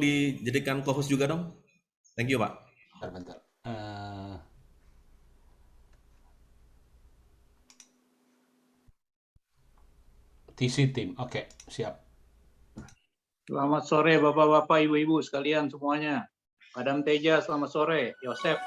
dijadikan co-host juga dong? Thank you, Pak. Bentar. TC Team, oke, siap. Selamat sore Bapak-Bapak, Ibu-Ibu sekalian semuanya. Padam Teja, selamat sore. Yosef.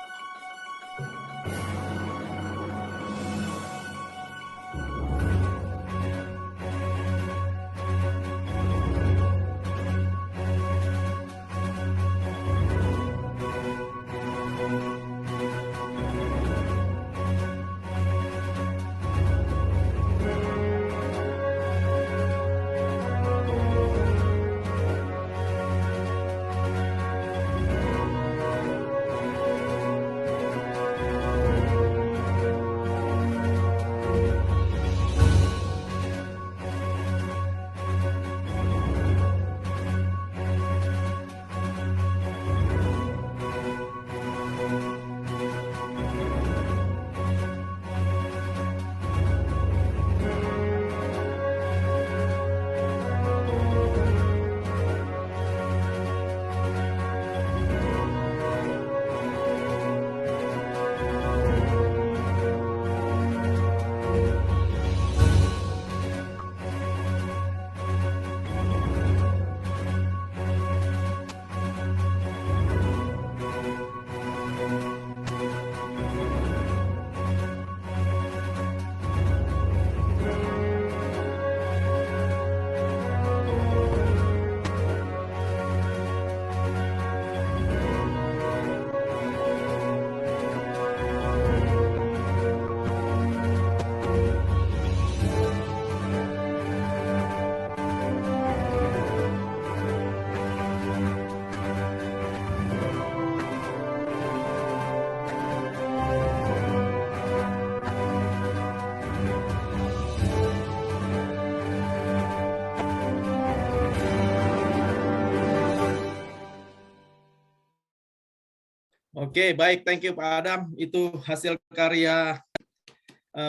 Oke, baik, thank you Pak Adam. Itu hasil karya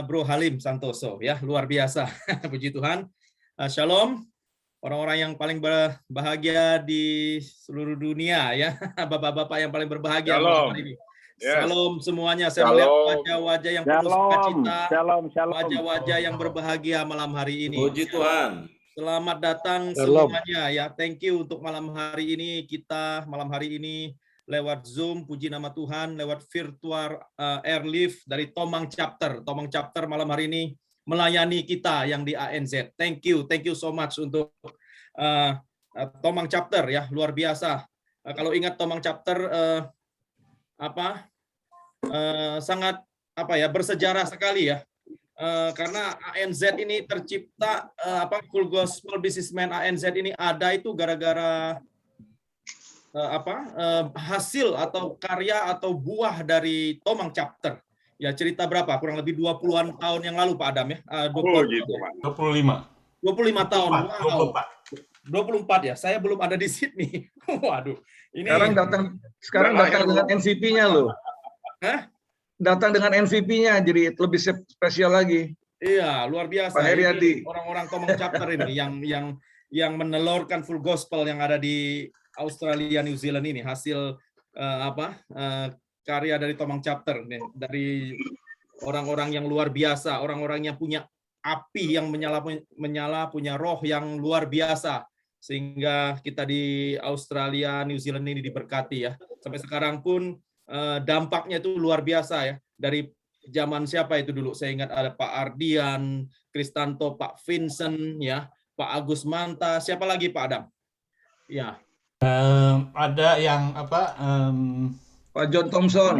Bro Halim Santoso, ya, luar biasa. Puji Tuhan. Shalom, orang-orang yang paling berbahagia di seluruh dunia, ya, bapak-bapak yang paling berbahagia malam hari ini. Yes. Shalom semuanya. Saya melihat wajah-wajah yang penuh sukacita, wajah-wajah yang berbahagia malam hari ini. Puji Tuhan. Selamat datang semuanya, ya. Thank you untuk malam hari ini. Kita malam hari ini lewat Zoom, puji nama Tuhan, lewat virtual airlift dari Tomang Chapter. Tomang Chapter malam hari ini melayani kita yang di ANZ. Thank you so much untuk Tomang Chapter, ya, luar biasa. Kalau ingat Tomang Chapter sangat bersejarah sekali, ya. Karena ANZ ini tercipta, Full Gospel Businessman ANZ ini ada itu gara-gara hasil atau karya atau buah dari Tomang Chapter. Ya, cerita berapa? Kurang lebih 20-an tahun yang lalu Pak Adam, ya. 25 tahun. Wow. 24 ya. Saya belum ada di Sydney. Waduh. Ini Sekarang datang dengan NCP-nya loh. Hah? Datang dengan NCP-nya, jadi lebih spesial lagi. Iya, luar biasa. Pak Heriadi. Orang-orang Tomang Chapter ini yang menelurkan full gospel yang ada di Australia, New Zealand ini, hasil karya dari Tomang Chapter nih, dari orang-orang yang luar biasa, orang-orang yang punya api yang menyala, punya roh yang luar biasa, sehingga kita di Australia, New Zealand ini diberkati, ya. Sampai sekarang pun dampaknya itu luar biasa, ya. Dari zaman siapa itu dulu? Saya ingat ada Pak Ardian, Kristanto, Pak Vincent, ya, Pak Agus Manta, siapa lagi Pak Adam? Ya. Ada yang Pak John Thompson,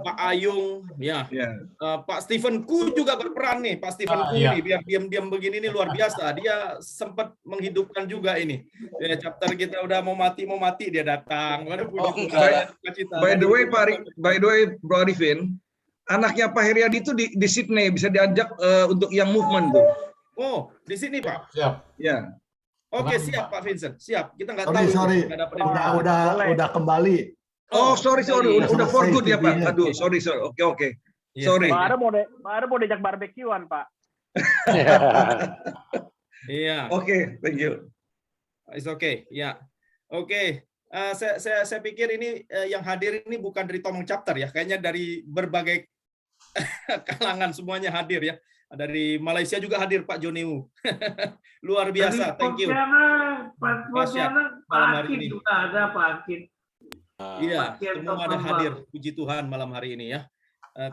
Pak Ayung, ya. Pak Stephen Ku juga berperan nih, Pak Stephen Ku ini biar diam-diam begini ini luar biasa. Dia sempat menghidupkan juga ini. Ya, chapter kita udah mau mati dia datang. By the way, Bro Arifin, anaknya Pak Heriadi itu di Sydney, bisa diajak untuk yang movement tuh. Oh, di sini Pak. Siap. Ya. Oke, siap Pak Vincent, siap. Kita nggak tahu. Sorry. Udah kembali. Oh, sorry. Udah for good ya Pak. Aduh, sorry. Oke. Sorry. Pak Ara mau diajak barbekyuan Pak. Iya. Oke, thank you. It's okay, ya. Oke, saya pikir ini yang hadir ini bukan dari Tomang Chapter ya, kayaknya dari berbagai kalangan semuanya hadir ya. Dari Malaysia juga hadir Pak Joniu. Luar biasa, thank you. Pontianak, malam Pak hari Akin ini. juga ada, Pak Akin. Iya, Pak semua ada hadir. Puji Tuhan malam hari ini ya.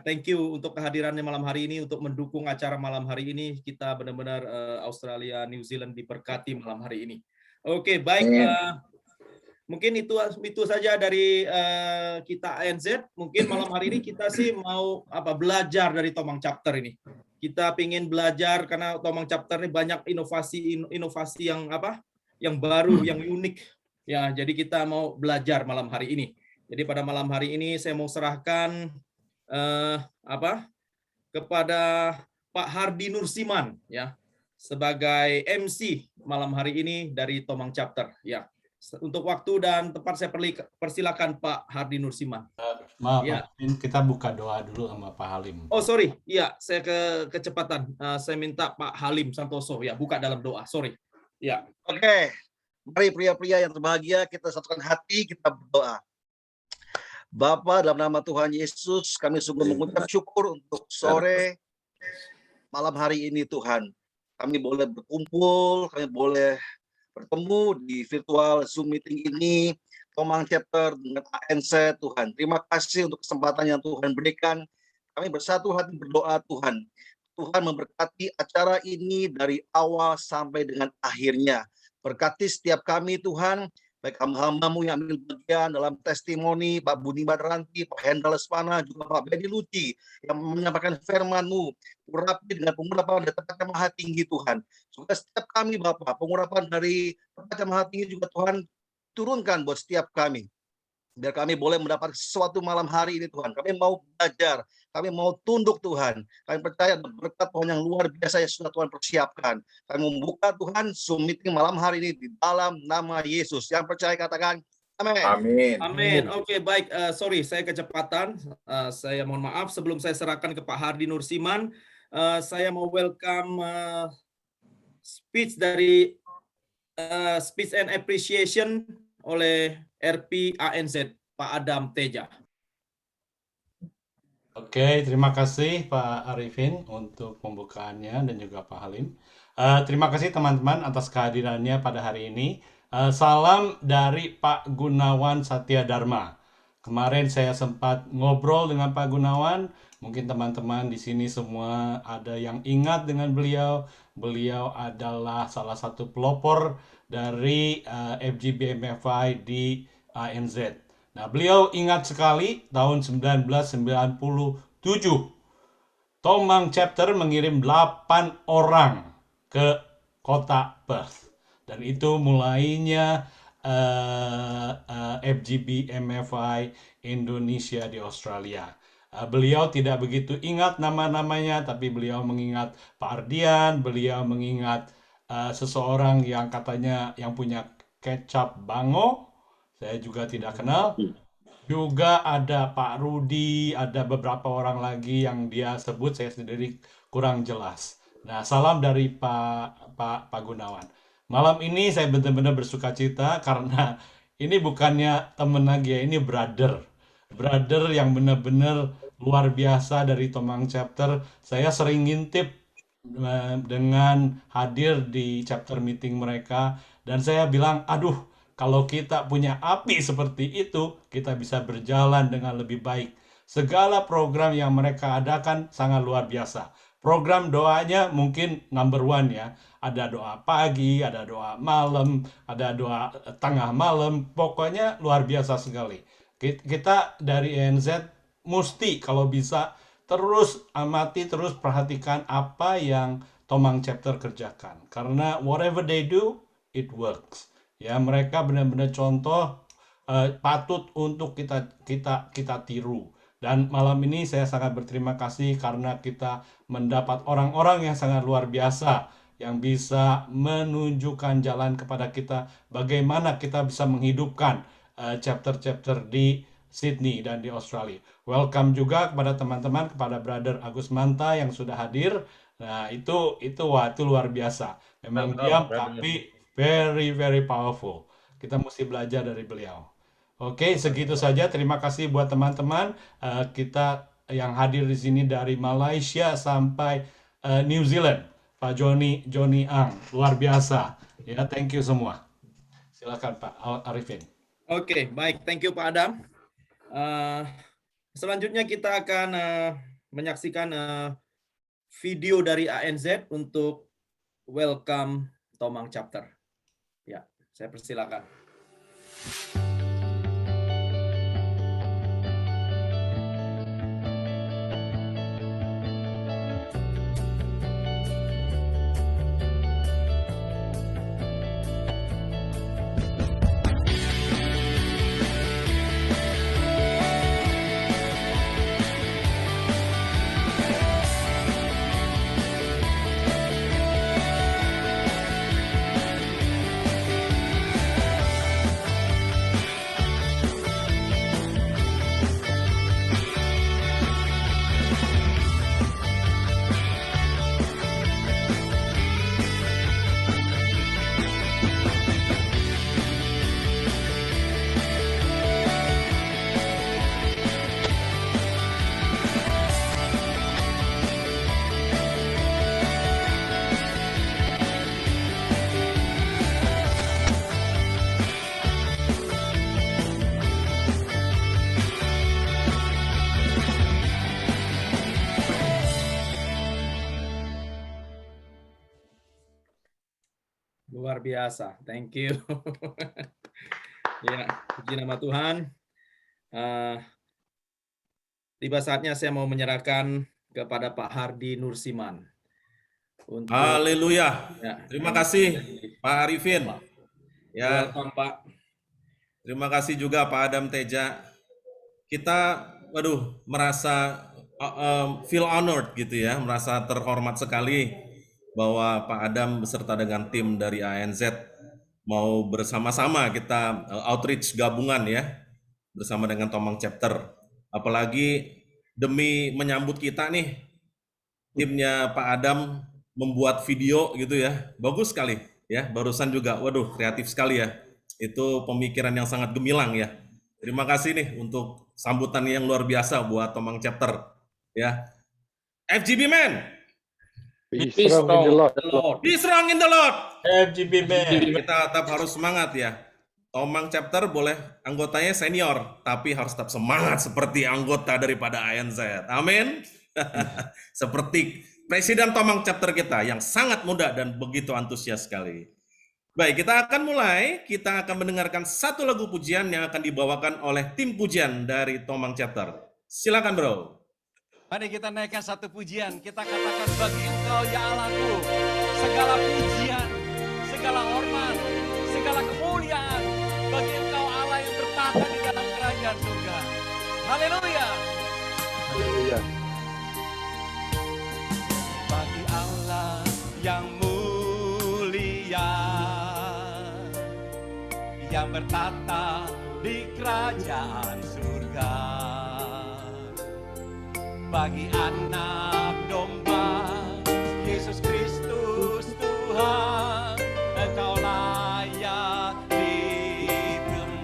Thank you untuk kehadirannya malam hari ini, untuk mendukung acara malam hari ini. Kita benar-benar Australia, New Zealand diberkati malam hari ini. Oke, baik. Mungkin itu saja dari kita ANZ. Mungkin malam hari ini kita sih mau belajar dari Tomang Chapter ini. Kita ingin belajar karena Tomang Chapter ini banyak inovasi yang baru, yang unik. Ya, jadi kita mau belajar malam hari ini. Jadi pada malam hari ini saya mau serahkan kepada Pak Hardi Nursiman ya, sebagai MC malam hari ini dari Tomang Chapter ya. Untuk waktu dan tempat saya persilakan Pak Hardi Nursiman. Maaf, Ya. kita buka doa dulu sama Pak Halim. Oh sorry, iya saya kecepatan. Saya minta Pak Halim Santoso ya buka dalam doa. Sorry. Ya. Oke, mari pria-pria yang berbahagia kita satukan hati, kita berdoa. Bapa, dalam nama Tuhan Yesus, kami sungguh mengucap syukur untuk sore malam hari ini Tuhan. Kami boleh berkumpul, kami boleh bertemu di virtual Zoom meeting ini, Tomang Chapter dengan ANC Tuhan. Terima kasih untuk kesempatan yang Tuhan berikan. Kami bersatu hati berdoa Tuhan. Tuhan memberkati acara ini dari awal sampai dengan akhirnya. Berkati setiap kami Tuhan, baik hamba-hambamu yang ambil bagian dalam testimoni, Pak Budi Badranti, Pak Hendra Lesmana, juga Pak Bedi Luci, yang menyampaikan firman-Mu, urapi dengan pengurapan dari tempat yang maha tinggi Tuhan. Juga setiap kami Bapak, pengurapan dari tempat yang maha tinggi juga Tuhan turunkan buat setiap kami. Biar kami boleh mendapat sesuatu malam hari ini Tuhan. Kami mau belajar, kami mau tunduk Tuhan. Kami percaya berkat Tuhan yang luar biasa yang sudah Tuhan persiapkan. Kami membuka Tuhan Zoom meeting malam hari ini di dalam nama Yesus. Yang percaya katakan amin. Amin. Amin. Oke, baik. Sorry, saya kecepatan. Saya mohon maaf. Sebelum saya serahkan ke Pak Hardi Nursiman, saya mau welcome speech dari Speech and Appreciation oleh RP ANZ, Pak Adam Teja. Oke, terima kasih Pak Arifin untuk pembukaannya dan juga Pak Halim. Terima kasih teman-teman atas kehadirannya pada hari ini. Salam dari Pak Gunawan Satya Dharma. Kemarin saya sempat ngobrol dengan Pak Gunawan. Mungkin teman-teman di sini semua ada yang ingat dengan beliau. Beliau adalah salah satu pelopor dari FGBMFI di ANZ. Nah, beliau ingat sekali tahun 1997 Tomang Chapter mengirim 8 orang ke kota Perth. Dan itu mulainya FGBMFI Indonesia di Australia. Beliau tidak begitu ingat nama-namanya, tapi beliau mengingat Pak Ardian, beliau mengingat seseorang yang katanya yang punya kecap Bango, saya juga tidak kenal. Juga ada Pak Rudi, ada beberapa orang lagi yang dia sebut, saya sendiri kurang jelas. Nah, salam dari Pak Gunawan. Malam ini saya benar-benar bersukacita karena ini bukannya teman lagi ya, ini brother. Brother yang benar-benar luar biasa dari Tomang Chapter. Saya sering ngintip dengan hadir di chapter meeting mereka dan saya bilang, aduh, kalau kita punya api seperti itu, kita bisa berjalan dengan lebih baik. Segala program yang mereka adakan sangat luar biasa. Program doanya mungkin number one ya. Ada doa pagi, ada doa malam, ada doa tengah malam. Pokoknya luar biasa sekali. Kita dari ANZ mesti kalau bisa terus amati, terus perhatikan apa yang Tomang Chapter kerjakan. Karena whatever they do, it works. Ya, mereka benar-benar contoh patut untuk kita tiru. Dan malam ini saya sangat berterima kasih karena kita mendapat orang-orang yang sangat luar biasa yang bisa menunjukkan jalan kepada kita bagaimana kita bisa menghidupkan chapter-chapter di Sydney dan di Australia. Welcome juga kepada teman-teman, kepada Brother Agus Manta yang sudah hadir. Nah, itu luar biasa. Memang diam Very, very powerful. Kita mesti belajar dari beliau. Oke, segitu saja. Terima kasih buat teman-teman. Kita yang hadir di sini dari Malaysia sampai New Zealand. Pak Joni Ang, luar biasa. Ya, thank you semua. Silakan Pak Arifin. Oke, baik. Thank you Pak Adam. Selanjutnya kita akan menyaksikan video dari ANZ untuk welcome Tomang Chapter. Ya, saya persilakan. Luar biasa, thank you. Ya, puji nama Tuhan. Tiba saatnya saya mau menyerahkan kepada Pak Hardi Nursiman. Haleluya. Ya. Terima kasih Pak Arifin. Ya, Welcome, Pak. terima kasih juga Pak Adam Teja. Kita, merasa feel honored gitu ya, merasa terhormat sekali bahwa Pak Adam beserta dengan tim dari ANZ mau bersama-sama kita outreach gabungan ya, bersama dengan Tomang Chapter. Apalagi demi menyambut kita nih, timnya Pak Adam membuat video gitu ya, bagus sekali ya, barusan juga, kreatif sekali ya. Itu pemikiran yang sangat gemilang ya. Terima kasih nih untuk sambutan yang luar biasa buat Tomang Chapter ya. FGB Man! Be strong in the Lord. Be strong in the Lord! FGB Man. Kita tetap harus semangat ya. Tomang Chapter boleh anggotanya senior, tapi harus tetap semangat seperti anggota daripada ANZ. Amin. Seperti Presiden Tomang Chapter kita yang sangat muda dan begitu antusias sekali. Baik, kita akan mulai. Kita akan mendengarkan satu lagu pujian yang akan dibawakan oleh tim pujian dari Tomang Chapter. Silakan, bro. Mari kita naikkan satu pujian. Kita katakan, bagi Engkau ya Allahku, segala pujian, segala hormat, segala kemuliaan bagi Engkau Allah yang bertahta di dalam kerajaan surga. Haleluya. Haleluya. Bagi Allah yang mulia, yang bertata di kerajaan surga. Bagi anak domba Yesus Kristus Tuhan, Engkau layak disembah.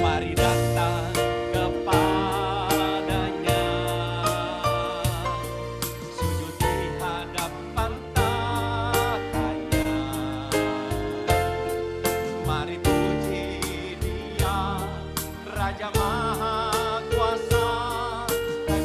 Mari datang kepadanya, sujud di hadapan tahtanya. Mari puji Dia, Raja Maha Kuasa, dan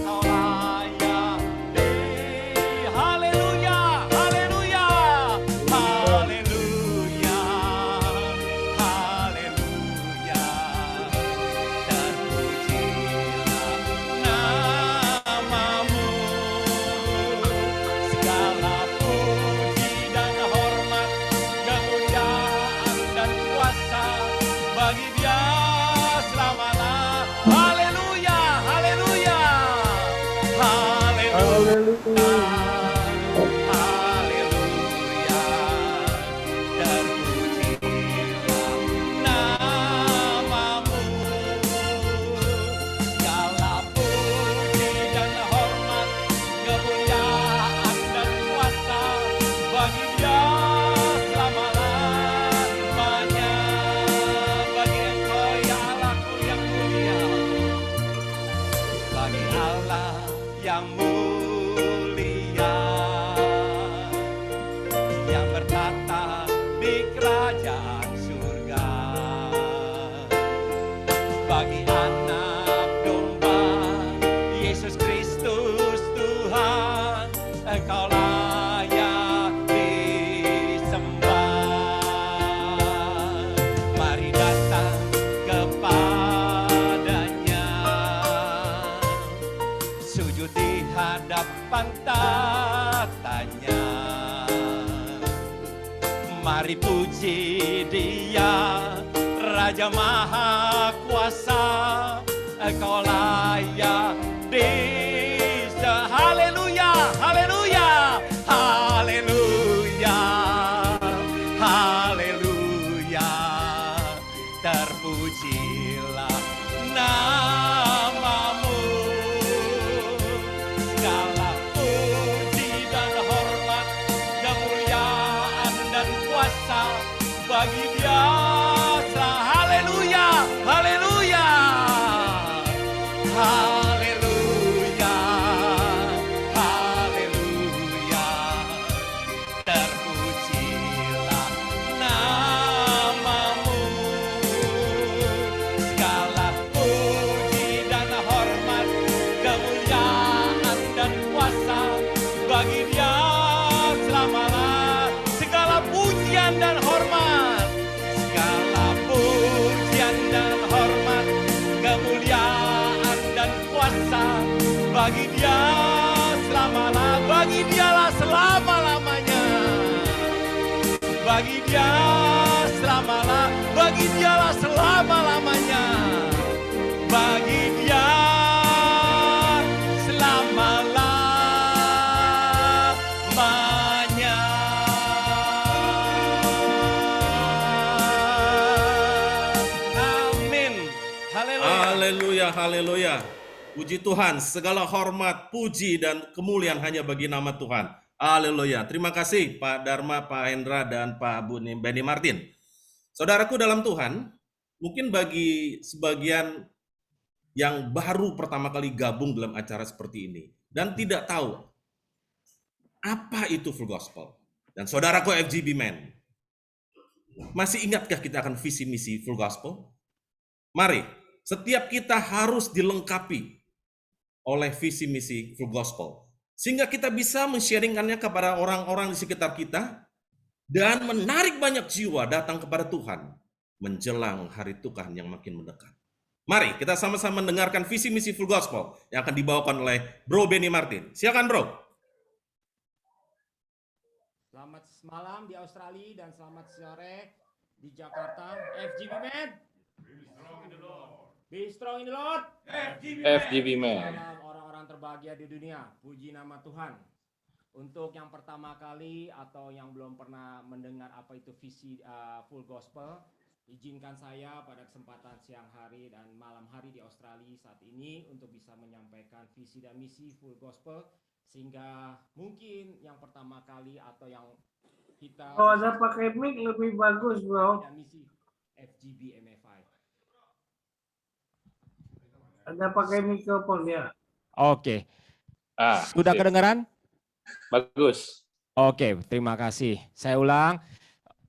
kerajaan surga. Bagi anak domba Yesus Kristus Tuhan, Engkau layak disembah. Mari datang kepadanya, sujud di hadapan tatanya. Mari puji Dia, Raja Maha Kuasa, Engkau layak disembah. Haleluya, haleluya, haleluya, haleluya. Terpujilah namamu. Segala puji dan hormat, kemuliaan dan kuasa bagi Dia. Haleluya, haleluya, haleluya, haleluya. Terpujilah namamu. Segala puji dan hormat, kemuliaan dan kuasa bagi Dia selama-lamanya. Segala pujian dan hormat, segala pujian dan hormat, kemuliaan dan kuasa bagi Dia selama-lamanya. Bagi Dialah selama-lamanya. Bagi Dia selama-lamanya. Bagi Dialah selama-lamanya. Bagi Dia selama-lamanya. Amin. Haleluya. Haleluya, haleluya. Puji Tuhan, segala hormat, puji, dan kemuliaan hanya bagi nama Tuhan. Haleluya. Terima kasih Pak Dharma, Pak Hendra, dan Pak Benny Martin. Saudaraku dalam Tuhan, mungkin bagi sebagian yang baru pertama kali gabung dalam acara seperti ini, dan tidak tahu apa itu full gospel. Dan saudaraku FGB Men, masih ingatkah kita akan visi misi full gospel? Mari, setiap kita harus dilengkapi oleh visi misi full gospel, sehingga kita bisa men-sharingkannya kepada orang-orang di sekitar kita dan menarik banyak jiwa datang kepada Tuhan menjelang hari Tuhan yang makin mendekat. Mari kita sama-sama mendengarkan visi misi full gospel yang akan dibawakan oleh Bro Benny Martin. Silakan Bro. Selamat malam di Australia dan selamat sore di Jakarta. FGB Man. Be strong in the Lord. FGB Man. Salam orang-orang terbahagia di dunia. Puji nama Tuhan. Untuk yang pertama kali atau yang belum pernah mendengar apa itu visi full gospel, izinkan saya pada kesempatan siang hari dan malam hari di Australia saat ini untuk bisa menyampaikan visi dan misi full gospel, sehingga mungkin yang pertama kali atau yang kita Kalau ada pakai mic lebih bagus, bro. dan misi FGB MFI. Ada pakai mikrofon ya. Oke. Sudah Oke. kedengaran? Bagus. Oke, terima kasih. Saya ulang.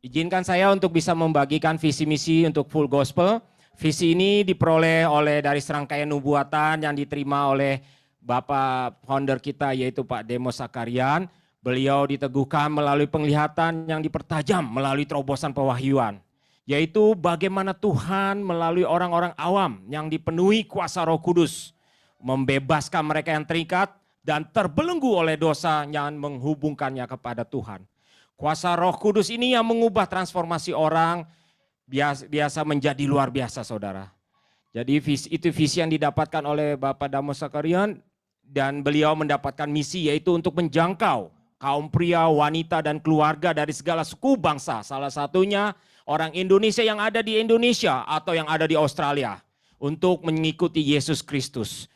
Izinkan saya untuk bisa membagikan visi misi untuk full gospel. Visi ini diperoleh oleh dari serangkaian nubuatan yang diterima oleh Bapak founder kita yaitu Pak Demos Sakarian. Beliau diteguhkan melalui penglihatan yang dipertajam melalui terobosan pewahyuan. Yaitu bagaimana Tuhan melalui orang-orang awam yang dipenuhi kuasa Roh Kudus. Membebaskan mereka yang terikat dan terbelenggu oleh dosa yang menghubungkannya kepada Tuhan. Kuasa Roh Kudus ini yang mengubah transformasi orang biasa menjadi luar biasa, saudara. Jadi itu visi yang didapatkan oleh Bapak Damos Sakarian dan beliau mendapatkan misi yaitu untuk menjangkau kaum pria, wanita, dan keluarga dari segala suku bangsa. Salah satunya orang Indonesia yang ada di Indonesia atau yang ada di Australia untuk mengikuti Yesus Kristus.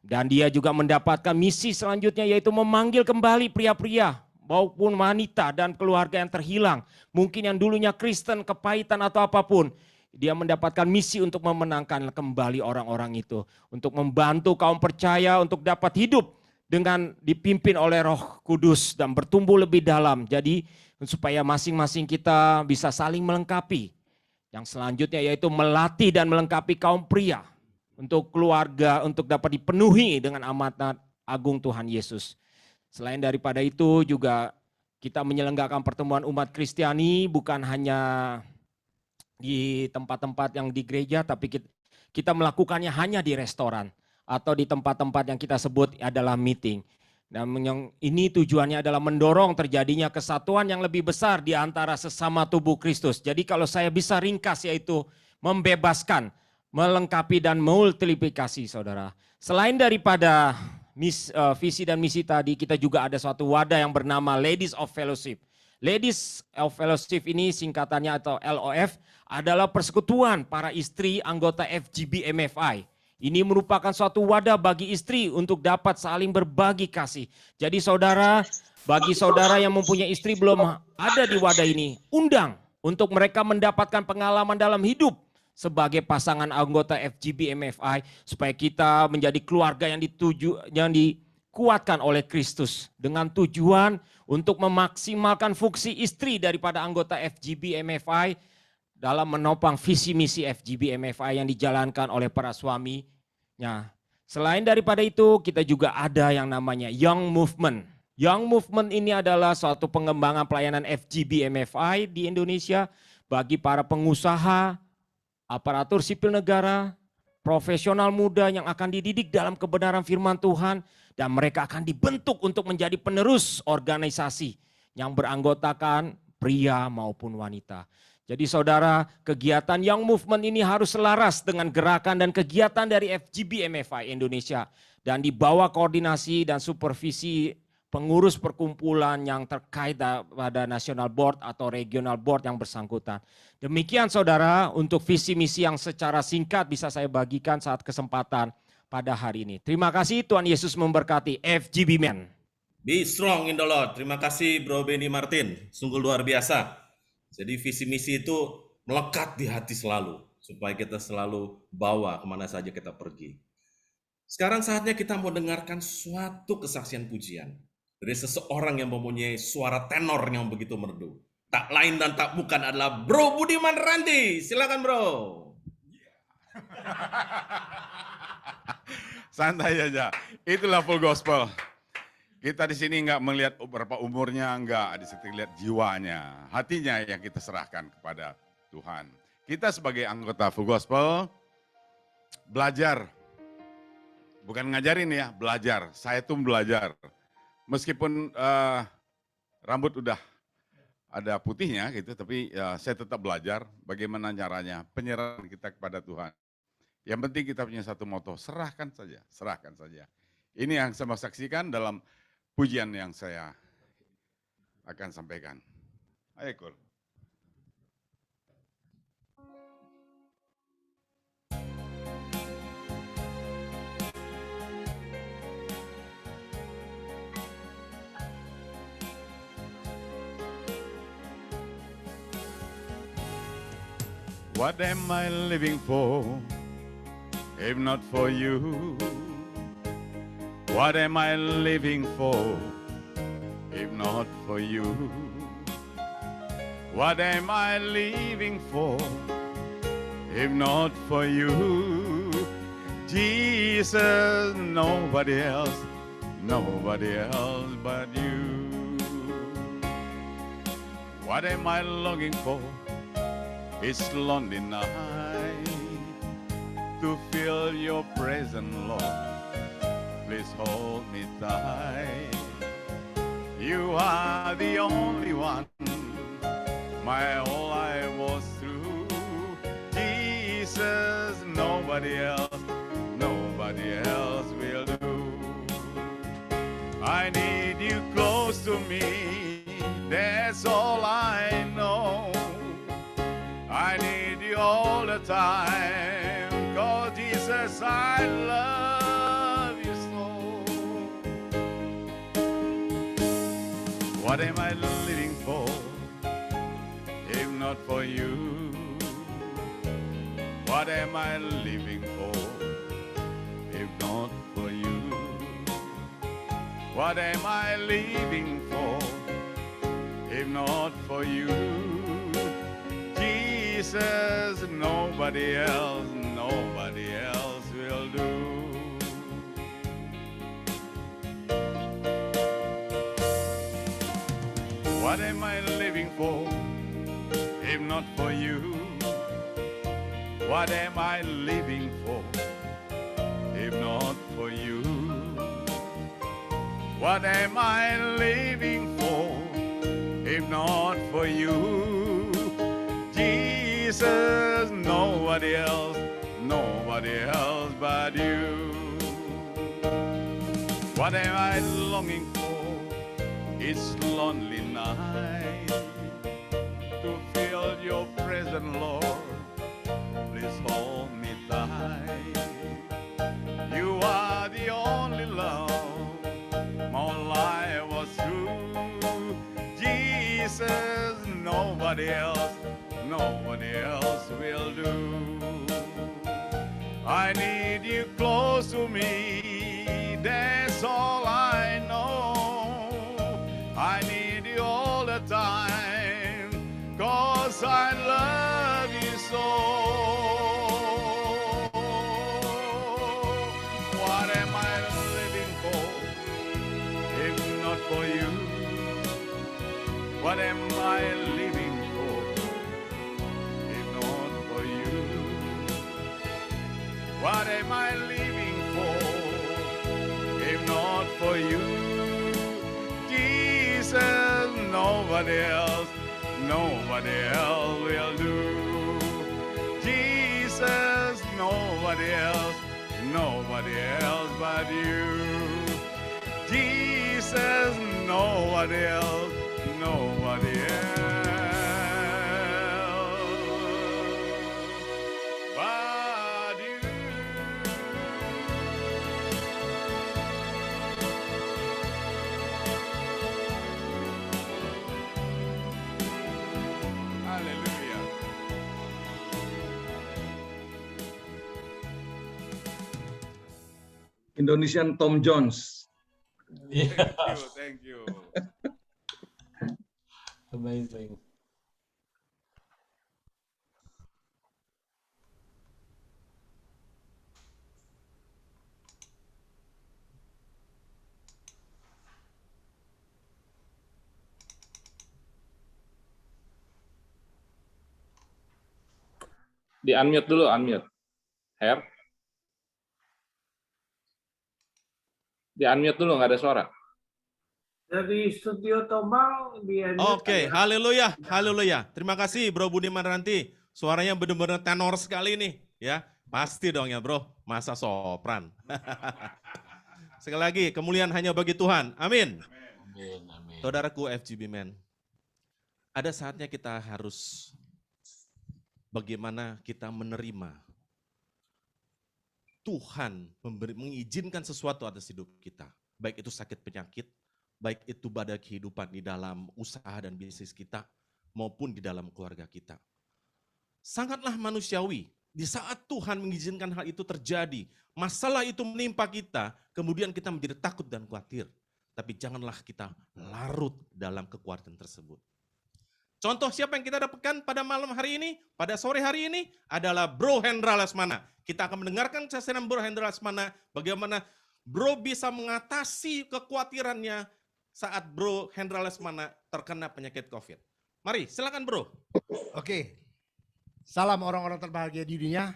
Dan dia juga mendapatkan misi selanjutnya yaitu memanggil kembali pria-pria maupun wanita dan keluarga yang terhilang. Mungkin yang dulunya Kristen, kepahitan atau apapun. Dia mendapatkan misi untuk memenangkan kembali orang-orang itu. Untuk membantu kaum percaya untuk dapat hidup dengan dipimpin oleh Roh Kudus dan bertumbuh lebih dalam. Jadi supaya masing-masing kita bisa saling melengkapi. Yang selanjutnya yaitu melatih dan melengkapi kaum pria untuk keluarga, untuk dapat dipenuhi dengan amanat agung Tuhan Yesus. Selain daripada itu juga kita menyelenggarakan pertemuan umat Kristiani bukan hanya di tempat-tempat yang di gereja, tapi kita melakukannya hanya di restoran atau di tempat-tempat yang kita sebut adalah meeting. Dan yang ini tujuannya adalah mendorong terjadinya kesatuan yang lebih besar di antara sesama tubuh Kristus. Jadi kalau saya bisa ringkas yaitu membebaskan, melengkapi dan multiplikasi saudara. Selain daripada visi dan misi tadi, kita juga ada suatu wadah yang bernama Ladies of Fellowship. Ladies of Fellowship ini singkatannya atau LOF adalah persekutuan para istri anggota FGB MFI. Ini merupakan suatu wadah bagi istri untuk dapat saling berbagi kasih. Jadi saudara, bagi saudara yang mempunyai istri belum ada di wadah ini, undang untuk mereka mendapatkan pengalaman dalam hidup sebagai pasangan anggota FGB MFI supaya kita menjadi keluarga yang dikuatkan oleh Kristus dengan tujuan untuk memaksimalkan fungsi istri daripada anggota FGB MFI dalam menopang visi misi FGB MFI yang dijalankan oleh para suaminya. Selain daripada itu, kita juga ada yang namanya Young Movement. Young Movement ini adalah suatu pengembangan pelayanan FGB MFI di Indonesia bagi para pengusaha, aparatur sipil negara, profesional muda yang akan dididik dalam kebenaran firman Tuhan, dan mereka akan dibentuk untuk menjadi penerus organisasi yang beranggotakan pria maupun wanita. Jadi saudara, kegiatan Young Movement ini harus selaras dengan gerakan dan kegiatan dari FGB MFI Indonesia dan di bawah koordinasi dan supervisi pengurus perkumpulan yang terkait pada National Board atau Regional Board yang bersangkutan. Demikian saudara untuk visi misi yang secara singkat bisa saya bagikan saat kesempatan pada hari ini. Terima kasih, Tuhan Yesus memberkati. FGB Men. Be strong in the Lord. Terima kasih Bro Benny Martin, sungguh luar biasa. Jadi visi misi itu melekat di hati selalu, supaya kita selalu bawa kemana saja kita pergi. Sekarang saatnya kita mau dengarkan suatu kesaksian pujian dari seseorang yang mempunyai suara tenor yang begitu merdu. Tak lain dan tak bukan adalah Bro Budiman Randi. Silakan Bro. Santai aja, itulah full gospel. Kita di sini nggak melihat berapa umurnya, nggak, di situ lihat jiwanya, hatinya yang kita serahkan kepada Tuhan. Kita sebagai anggota full gospel belajar, bukan ngajarin ya, belajar. Saya tuh belajar, meskipun rambut udah ada putihnya gitu, tapi saya tetap belajar bagaimana caranya penyerahan kita kepada Tuhan. Yang penting kita punya satu moto, serahkan saja, serahkan saja. Ini yang saya saksikan dalam pujian yang saya akan sampaikan. Ayo Kul. What am I living for, if not for you? What am I living for, if not for you? What am I living for, if not for you? Jesus, nobody else but you. What am I longing for? It's lonely night to feel your presence, Lord. Please hold me tight. You are the only one my whole life was through. Jesus, nobody else will do. I need you close to me, that's all I know. I need you all the time, 'cause Jesus, I love you so. What am I living for, if not for you? What am I living for, if not for you? What am I living for, if not for you. Jesus, nobody else will do. What am I living for, if not for you? What am I living for, if not for you? What am I living for, if not for you? Jesus, nobody else but you. What am I longing for? It's lonely night to feel your presence, Lord. Please hold me tight. You are the only love my life was through. Jesus, nobody else will do. I need you close to me, that's all I know. I need you all the time, 'cause I love you so. What am I living for, if not for you? What am I living for, if not for you? What am I living for, if not for you? Jesus, nobody else will do. Jesus, nobody else but you. Jesus, nobody else but you. Hallelujah. Indonesian Tom Jones. Thank you. Amazing. Di unmute dulu, unmute. Her. Di unmute dulu, nggak ada suara. Dari studio Tomang dia. Oke, haleluya, haleluya. Terima kasih Bro Budiman Ranti. Suaranya benar-benar tenor sekali nih, ya. Pasti dong ya, Bro. Masa sopran. Sekali lagi, kemuliaan hanya bagi Tuhan. Amin. Amin. Saudaraku FGB Men, ada saatnya kita harus bagaimana kita menerima Tuhan mengizinkan sesuatu atas hidup kita. Baik itu sakit penyakit, baik itu badai kehidupan di dalam usaha dan bisnis kita, maupun di dalam keluarga kita. Sangatlah manusiawi, di saat Tuhan mengizinkan hal itu terjadi, masalah itu menimpa kita, kemudian kita menjadi takut dan khawatir. Tapi janganlah kita larut dalam kekuatan tersebut. Contoh siapa yang kita dapatkan pada malam hari ini, pada sore hari ini adalah Bro Hendra Lesmana. Kita akan mendengarkan sasaran Bro Hendra Lesmana, bagaimana Bro bisa mengatasi kekhawatirannya saat Bro Hendra Lesmana terkena penyakit COVID. Mari, silakan Bro. Oke. Salam orang-orang terbahagia di dunia.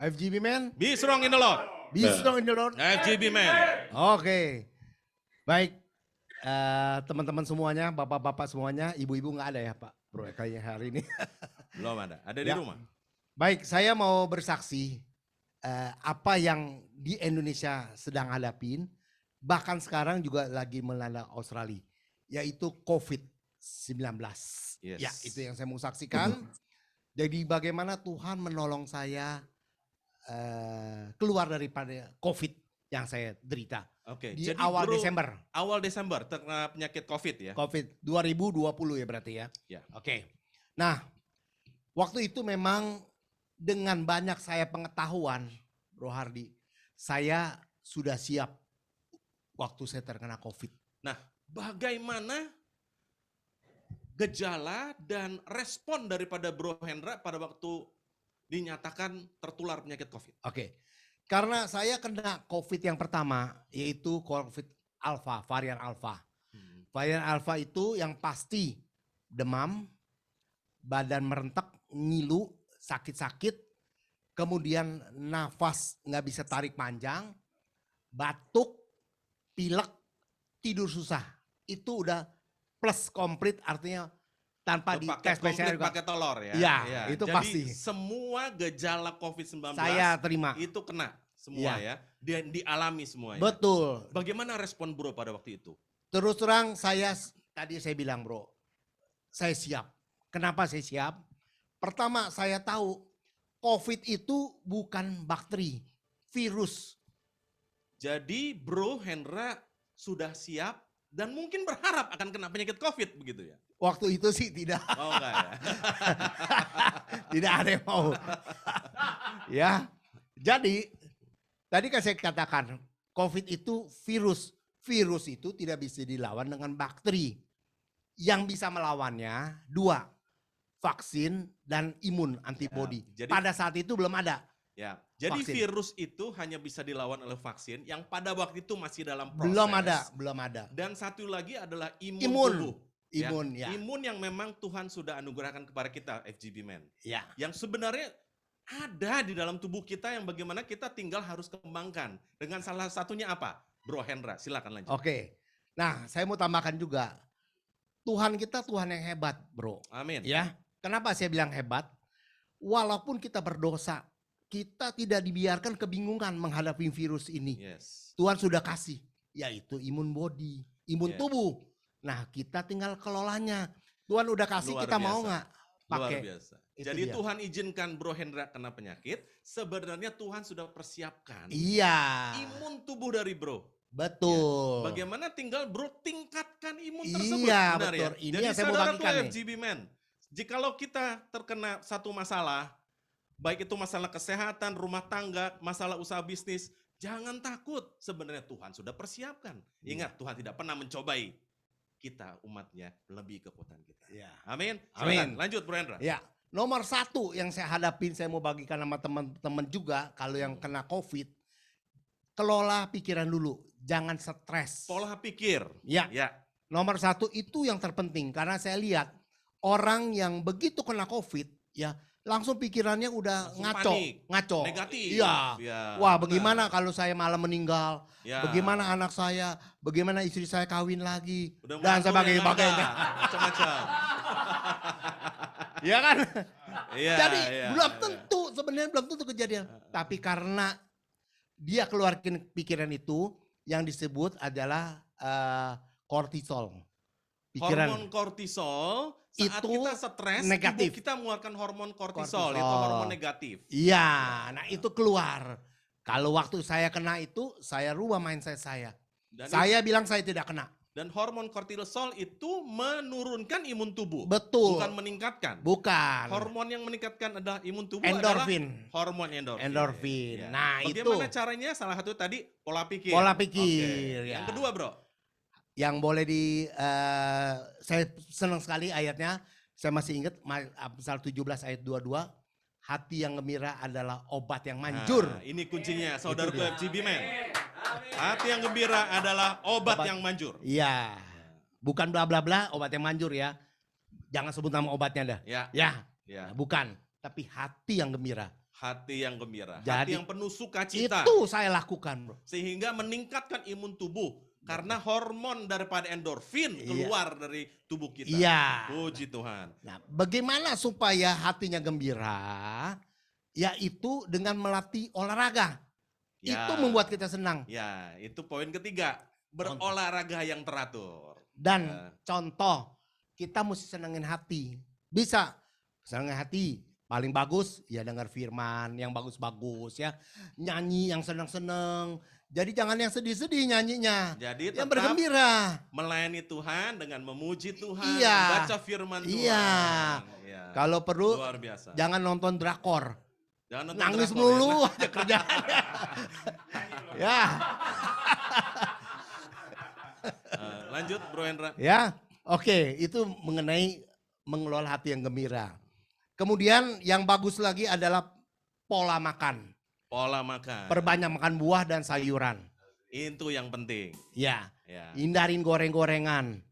FGB Man. Be strong in the Lord. Be strong in the Lord. FGB Man. Oke. Baik. Teman-teman semuanya, bapak-bapak semuanya, ibu-ibu nggak ada ya Pak Bro kayaknya hari ini. Belum ada di rumah. Baik, saya mau bersaksi apa yang di Indonesia sedang hadapin, bahkan sekarang juga lagi melanda Australia, yaitu COVID-19. Yes. Ya, itu yang saya mau saksikan. Jadi bagaimana Tuhan menolong saya keluar daripada COVID yang saya derita. Oke, Di jadi awal Bro, Desember. Awal Desember terkena penyakit COVID ya? COVID 2020 ya berarti ya. Ya. Oke. Nah, waktu itu memang dengan banyak saya pengetahuan, Bro Hardy, saya sudah siap waktu saya terkena COVID. Nah, bagaimana gejala dan respon daripada Bro Hendra pada waktu dinyatakan tertular penyakit COVID? Oke. Karena saya kena COVID yang pertama, yaitu COVID Alpha, varian Alpha. Varian Alpha itu yang pasti demam, badan merentek, ngilu, sakit-sakit, kemudian nafas nggak bisa tarik panjang, batuk, pilek, tidur susah. Itu udah plus komplit, artinya tanpa di tes PCR pakai tolor ya. Iya, itu Jadi pasti. semua gejala COVID-19 Saya terima. itu kena semua ya. Dan dialami semuanya. Betul. Bagaimana respon Bro pada waktu itu? Terus terang tadi saya bilang Bro, saya siap. Kenapa saya siap? Pertama saya tahu COVID itu bukan bakteri, virus. Jadi Bro Hendra sudah siap dan mungkin berharap akan kena penyakit COVID begitu ya? Waktu itu sih tidak. Oh enggak ya? Tidak ada yang mau. Ya, jadi tadi kan saya katakan COVID itu virus. Virus itu tidak bisa dilawan dengan bakteri. Yang bisa melawannya dua, vaksin dan imun antibodi. Ya, jadi, pada saat itu belum ada. Ya, jadi vaksin. virus itu hanya bisa dilawan oleh vaksin yang pada waktu itu masih dalam proses. Belum ada. Dan satu lagi adalah imun tubuh. Imun, ya. Imun yang memang Tuhan sudah anugerahkan kepada kita, FGB Men. Ya. Yang sebenarnya ada di dalam tubuh kita yang bagaimana kita tinggal harus kembangkan. Dengan salah satunya apa? Bro Hendra, silakan lanjut. Oke. Nah, saya mau tambahkan juga. Tuhan kita Tuhan yang hebat, Bro. Amin. Ya. Kenapa saya bilang hebat? Walaupun kita berdosa, kita tidak dibiarkan kebingungan menghadapi virus ini. Yes. Tuhan sudah kasih, yaitu imun body, imun Yes. tubuh. Nah, kita tinggal kelolanya. Tuhan udah kasih, Luar kita biasa. mau nggak pakai? Luar biasa. Itu Jadi dia. Tuhan izinkan Bro Hendra kena penyakit, sebenarnya Tuhan sudah persiapkan Iya. imun tubuh dari Bro. Betul. Bagaimana tinggal Bro tingkatkan imun tersebut. Iya, Benar betul. ya? Ini Jadi yang saya mau saudara bagikan nih. FGB Men, jikalau kita terkena satu masalah, baik itu masalah kesehatan, rumah tangga, masalah usaha bisnis, jangan takut. Sebenarnya Tuhan sudah persiapkan. Ingat, Tuhan tidak pernah mencobai kita umatnya lebih kekuatan kita. Iya. Amin. Amin. Silakan, lanjut Bro Hendra. Ya, nomor satu yang saya hadapin, saya mau bagikan sama teman-teman juga, kalau yang kena COVID, kelola pikiran dulu, jangan stres. Pola pikir. Ya, Ya. nomor satu itu yang terpenting, karena saya lihat orang yang begitu kena COVID, ya langsung pikirannya udah Langsung ngaco. panik. Negatif. Iya. Ya, Wah, benar. bagaimana kalau saya malam meninggal? Ya. Bagaimana anak saya? Bagaimana istri saya kawin lagi? Udah Dan mengatur yang sebagainya. ada, macam-macam. Ya kan? Iya, Jadi iya, belum iya. tentu, sebenarnya belum tentu kejadian. Tapi karena dia keluarkan pikiran itu, yang disebut adalah kortisol. Hormon kortisol saat Itu kita stres, negatif. tubuh kita mengeluarkan hormon kortisol, Kortisol. itu hormon negatif. Iya, nah itu keluar. Kalau waktu saya kena itu, saya rubah mindset saya. Dan, Saya bilang saya tidak kena. dan hormon kortisol itu menurunkan imun tubuh, Betul. bukan meningkatkan. Bukan. Hormon yang meningkatkan adalah imun tubuh Endorfin. adalah hormon endorfin. Endorfin. Ya. Nah, Bagaimana itu caranya? Salah satu tadi pola pikir. pola pikir. Oke. Ya. Yang kedua, Bro. Yang boleh saya senang sekali ayatnya. Saya masih ingat Amsal 17 ayat 22. Hati yang gembira adalah obat yang manjur. Nah, ini kuncinya, saudaraku dia. FGB Men. Hati yang gembira adalah obat yang manjur. Iya. Bukan bla bla bla, obat yang manjur ya. Jangan sebut nama obatnya dah. Ya. Ya. Ya. Bukan. Tapi hati yang gembira. Hati yang gembira, Jadi, hati yang penuh sukacita. Itu saya lakukan, Bro. Sehingga meningkatkan imun tubuh. Karena hormon daripada endorfin keluar dari tubuh kita. Iya. Puji Tuhan. Nah, bagaimana supaya hatinya gembira? Yaitu dengan melatih olahraga. Ya. Itu membuat kita senang. Ya, itu poin ketiga. Berolahraga yang teratur. Dan Ya. contoh, kita mesti senengin hati. Bisa senengin hati. Paling bagus ya dengar firman yang bagus-bagus ya. Nyanyi yang senang-senang. Jadi jangan yang sedih-sedih nyanyinya. Jadi Yang tetap bergembira. melayani Tuhan dengan memuji Tuhan, Iya. baca firman Tuhan. Iya. Iya. Kalau perlu Luar biasa. jangan nonton drakor. Jangan nonton Nangis drakor, melulu ya. aja kerjaannya. Ya. Lanjut Bro Hendra. Ya. Oke, itu mengenai mengelola hati yang gembira. Kemudian yang bagus lagi adalah pola makan. Pola makan. Perbanyak makan buah dan sayuran. Itu yang penting. Ya, Ya. hindarin goreng-gorengan.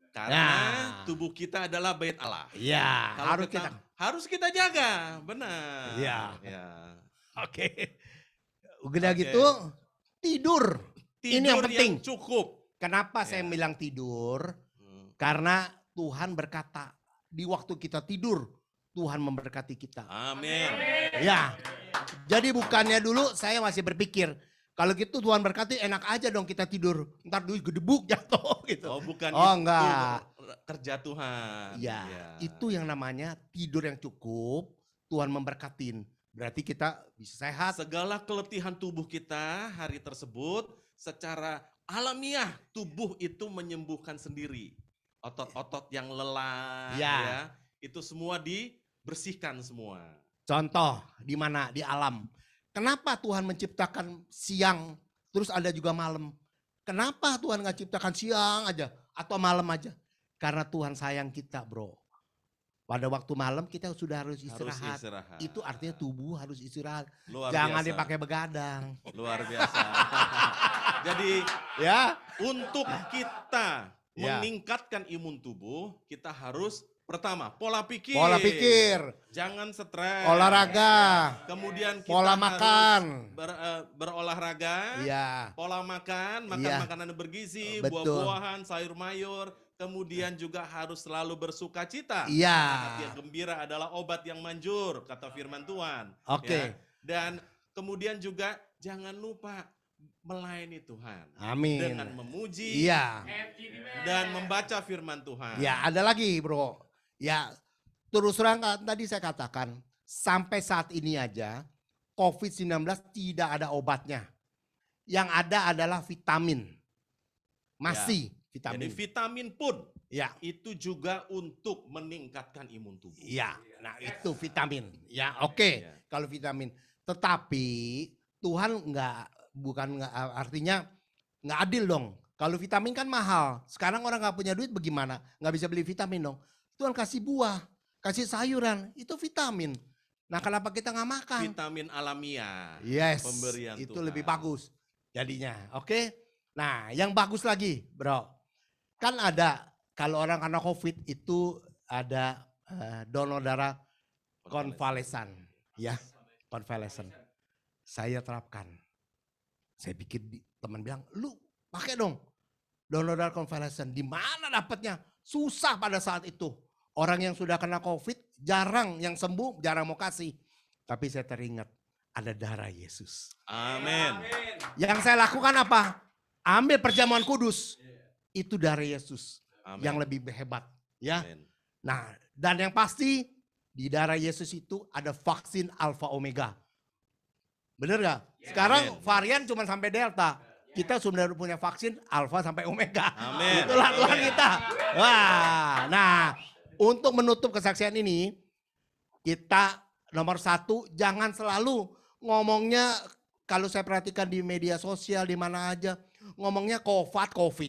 Karena Nah. tubuh kita adalah bait Allah. Ya, Kalau harus kita. harus kita jaga, benar. Ya. Ya. Oke. Udah Oke. gitu tidur. Ini yang Tidur penting. cukup. Kenapa saya Ya. bilang tidur? Hmm. Karena Tuhan berkata di waktu kita tidur Tuhan memberkati kita. Amin. Ya. Jadi bukannya dulu saya masih berpikir kalau gitu Tuhan berkati enak aja dong kita tidur. Ntar dulu gedebuk jatuh gitu. Oh, bukan Oh, itu enggak. kerja Tuhan. Ya, itu yang namanya tidur yang cukup, Tuhan memberkatin. Berarti kita bisa sehat. Segala keletihan tubuh kita hari tersebut secara alamiah tubuh itu menyembuhkan sendiri. Otot-otot yang lelah Ya. ya, itu semua dibersihkan semua. Contoh di mana? Di alam. Kenapa Tuhan menciptakan siang, terus ada juga malam? Kenapa Tuhan nggak ciptakan siang aja atau malam aja? Karena Tuhan sayang kita, bro. Pada waktu malam kita sudah harus istirahat. istirahat. Itu artinya tubuh harus istirahat. Luar Jangan biasa. dipakai begadang. Luar biasa. Jadi Ya. untuk kita Ya. meningkatkan imun tubuh, kita harus pertama pola pikir. Pola pikir, Jangan stres. olahraga, Kemudian kita pola harus makan. berolahraga. Iya. Pola makan Iya. makanan yang bergizi, Betul. buah-buahan, sayur mayur. Kemudian juga harus selalu bersuka cita. Iya. Karena hati yang gembira adalah obat yang manjur, kata firman Tuhan. Oke. Ya. Dan kemudian juga jangan lupa melayani Tuhan. Amin. Dengan memuji Iya. dan membaca firman Tuhan. Ya, ada lagi, bro. Ya, terus terang tadi saya katakan, sampai saat ini aja COVID-19 tidak ada obatnya. Yang ada adalah vitamin. Masih vitamin. Jadi vitamin pun Ya. itu juga untuk meningkatkan imun tubuh. Iya, nah itu vitamin. Ya, oke. Iya. Kalau vitamin. Tetapi Tuhan artinya nggak adil dong. Kalau vitamin kan mahal. Sekarang orang nggak punya duit bagaimana? Nggak bisa beli vitamin dong. Tuhan kasih buah, kasih sayuran, itu vitamin. Nah, kenapa kita nggak makan? Vitamin alamiah. Yes, Pemberian itu Tuhan. lebih bagus jadinya. Oke. Nah, yang bagus lagi, bro. Kan ada kalau orang kena COVID itu ada donor darah konvalesan, ya, konvalesan. Saya terapkan. Saya pikir teman bilang, lu pakai dong donor darah konvalesan. Di mana dapatnya? Susah pada saat itu. Orang yang sudah kena COVID jarang yang sembuh, jarang mau kasih. Tapi saya teringat ada darah Yesus. Amin. Yang saya lakukan apa? Ambil perjamuan kudus. Itu darah Yesus Amin. yang lebih hebat, ya. Amin. Nah, dan yang pasti di darah Yesus itu ada vaksin Alpha Omega. Bener gak? Sekarang Amin. varian cuma sampai Delta. Kita sudah punya vaksin Alpha sampai Omega. Amin. Itulah Tuhan Amin. kita. Wah, nah untuk menutup kesaksian ini, kita nomor satu jangan selalu ngomongnya, kalau saya perhatikan di media sosial di mana aja, ngomongnya COVID.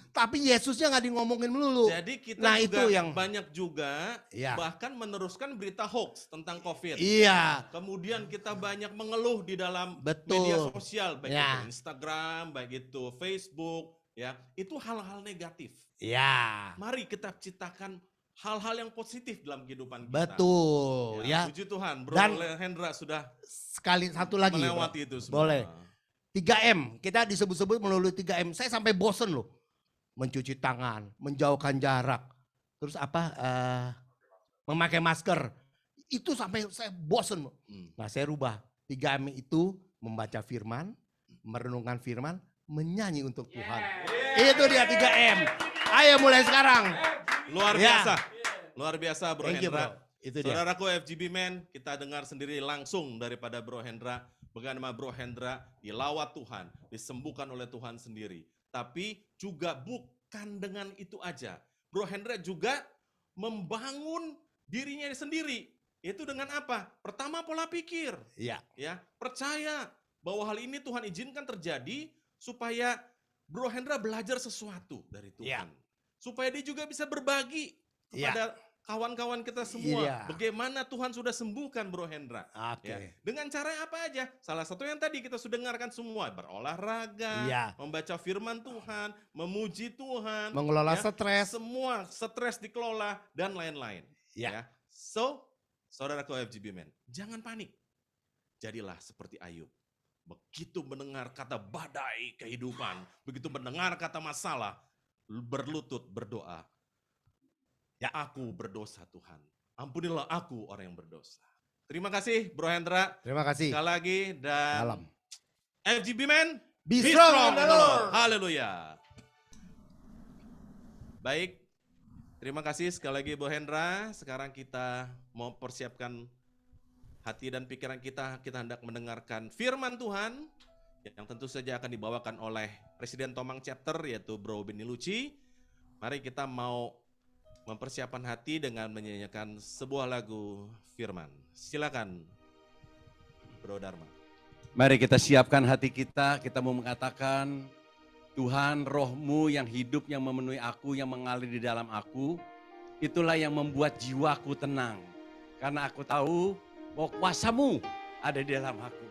Tapi Yesusnya nggak ngomongin melulu. Jadi kita Nah, juga itu yang- banyak juga Iya. bahkan meneruskan berita hoax tentang COVID. Iya, Kemudian kita banyak mengeluh di dalam Betul. media sosial, baik Ya. itu Instagram, baik itu Facebook, ya. Itu hal-hal negatif. iya, Mari kita ciptakan hal-hal yang positif dalam kehidupan kita. betul, ya. Puji Tuhan, Bro Dan- Hendra sudah Sekali satu lagi, bro. melewati itu semua. Boleh. 3M, kita disebut-sebut melalui 3M. Saya sampai bosen loh. Mencuci tangan, menjauhkan jarak. Terus apa? Memakai masker. Itu sampai saya bosen. Nah, saya rubah. 3M itu membaca firman, merenungkan firman, menyanyi untuk Tuhan. Itu dia 3M. Ayo mulai sekarang. Luar Ya. biasa. Luar biasa, Bro Thank you, Hendra. bro. Itu dia. Saudaraku FGB Men, kita dengar sendiri langsung daripada Bro Hendra. Bagaimana Bro Hendra dilawat Tuhan, disembuhkan oleh Tuhan sendiri. Tapi juga bukan dengan itu aja. Bro Hendra juga membangun dirinya sendiri. Itu dengan apa? Pertama pola pikir. Iya. Ya, percaya bahwa hal ini Tuhan izinkan terjadi supaya Bro Hendra belajar sesuatu dari Tuhan. Iya. Supaya dia juga bisa berbagi kepada kawan-kawan kita semua, Iya. bagaimana Tuhan sudah sembuhkan Bro Hendra. Oke. Ya. Dengan cara apa aja? Salah satu yang tadi kita sudah dengarkan semua, berolahraga, Iya. membaca firman Tuhan, memuji Tuhan, Mengelola ya, stres. semua stres dikelola dan lain-lain. Ya. So, saudaraku FGB Men, jangan panik. Jadilah seperti Ayub. Begitu mendengar kata badai kehidupan, begitu mendengar kata masalah, berlutut berdoa. Ya, aku berdosa Tuhan. Ampunilah aku orang yang berdosa. Terima kasih Bro Hendra. Terima kasih. Sekali lagi dan Salam. FGB Men, Be strong in the Lord. Haleluya. Baik, terima kasih sekali lagi Bro Hendra. Sekarang kita mau persiapkan hati dan pikiran kita hendak mendengarkan firman Tuhan yang tentu saja akan dibawakan oleh Presiden Tomang Chapter yaitu Bro Benny Lucci. Mari kita mau mempersiapkan hati dengan menyanyikan sebuah lagu firman. Silakan Bro Dharma. Mari kita siapkan hati kita mau mengatakan, Tuhan, roh-Mu yang hidup, yang memenuhi aku, yang mengalir di dalam aku, itulah yang membuat jiwaku tenang. Karena aku tahu bahwa kuasa-Mu ada di dalam aku.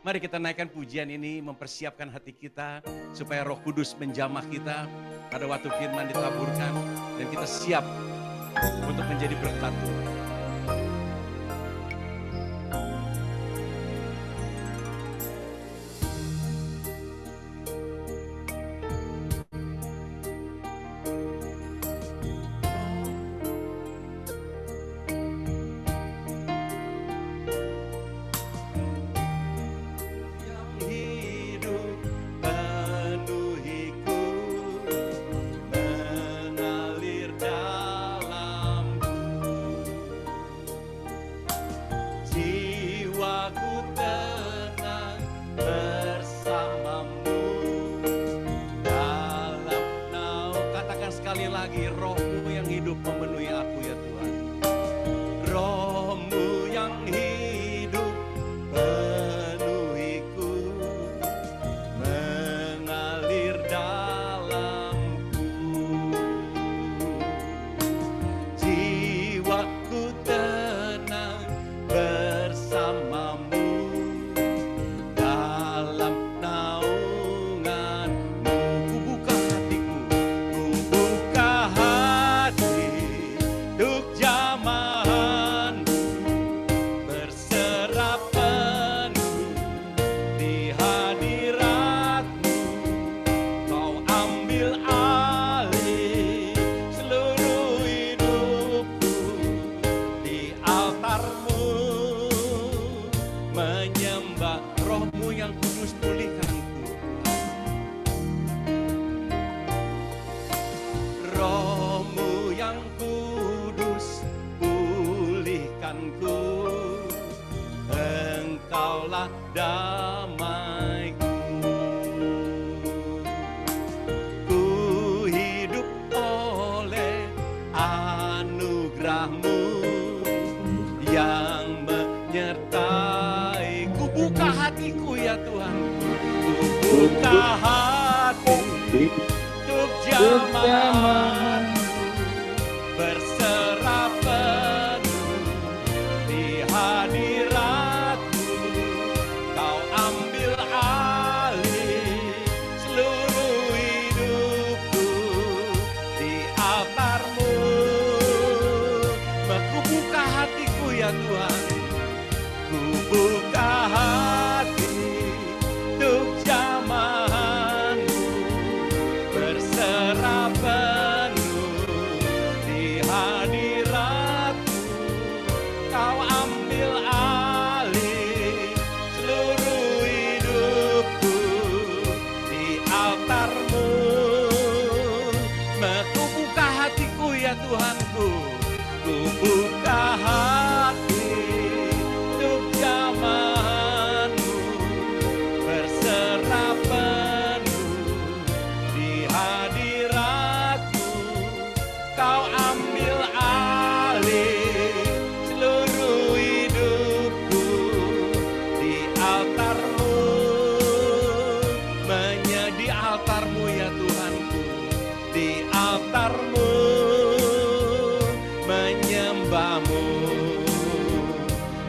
Mari kita naikkan pujian ini, mempersiapkan hati kita, supaya Roh Kudus menjamah kita pada waktu firman ditaburkan, dan kita siap untuk menjadi berkat.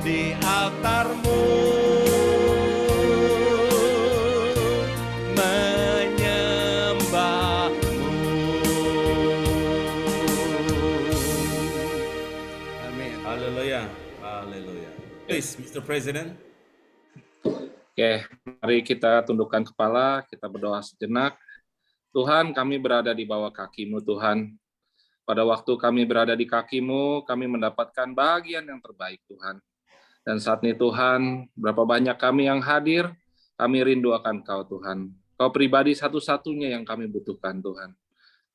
di altar-Mu, menyembah-Mu. Amin. Haleluya. Haleluya. Please, Mr. President. Oke, mari kita tundukkan kepala, kita berdoa sejenak. Tuhan, kami berada di bawah kaki-Mu, Tuhan. Pada waktu kami berada di kaki-Mu, kami mendapatkan bagian yang terbaik, Tuhan. Dan saat ini, Tuhan, berapa banyak kami yang hadir, kami rindu akan Kau, Tuhan. Kau pribadi satu-satunya yang kami butuhkan, Tuhan.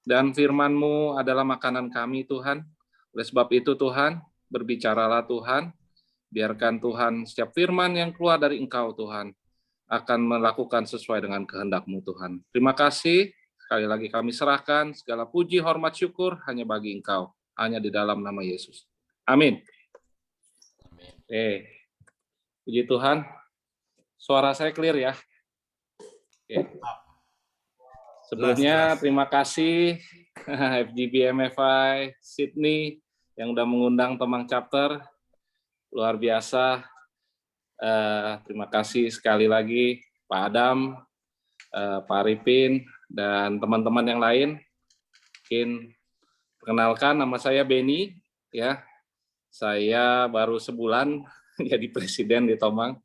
Dan firman-Mu adalah makanan kami, Tuhan. Oleh sebab itu, Tuhan, berbicaralah, Tuhan. Biarkan, Tuhan, setiap firman yang keluar dari Engkau, Tuhan, akan melakukan sesuai dengan kehendak-Mu, Tuhan. Terima kasih. Sekali lagi kami serahkan segala puji, hormat, syukur hanya bagi Engkau. Hanya di dalam nama Yesus. Amin. Puji Tuhan. Suara saya clear ya. Oke. Sebelumnya terima kasih FGB MFI Sydney yang udah mengundang Tomang Chapter. Luar biasa. Terima kasih sekali lagi Pak Adam, Pak Arifin, dan teman-teman yang lain. Mungkin perkenalkan, nama saya Benny, ya. Saya baru sebulan jadi presiden di Tomang,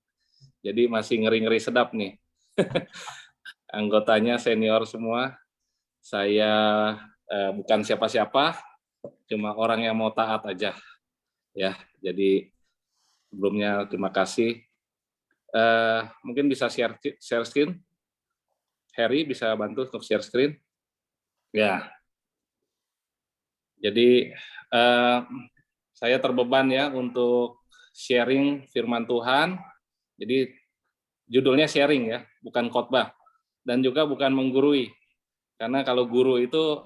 jadi masih ngeri-ngeri sedap nih. Anggotanya senior semua. Saya bukan siapa-siapa, cuma orang yang mau taat aja, ya. Jadi sebelumnya terima kasih. Mungkin bisa share screen. Harry bisa bantu untuk share screen. Ya. Jadi saya terbeban ya untuk sharing firman Tuhan. Jadi judulnya sharing ya, bukan khotbah. Dan juga bukan menggurui. Karena kalau guru itu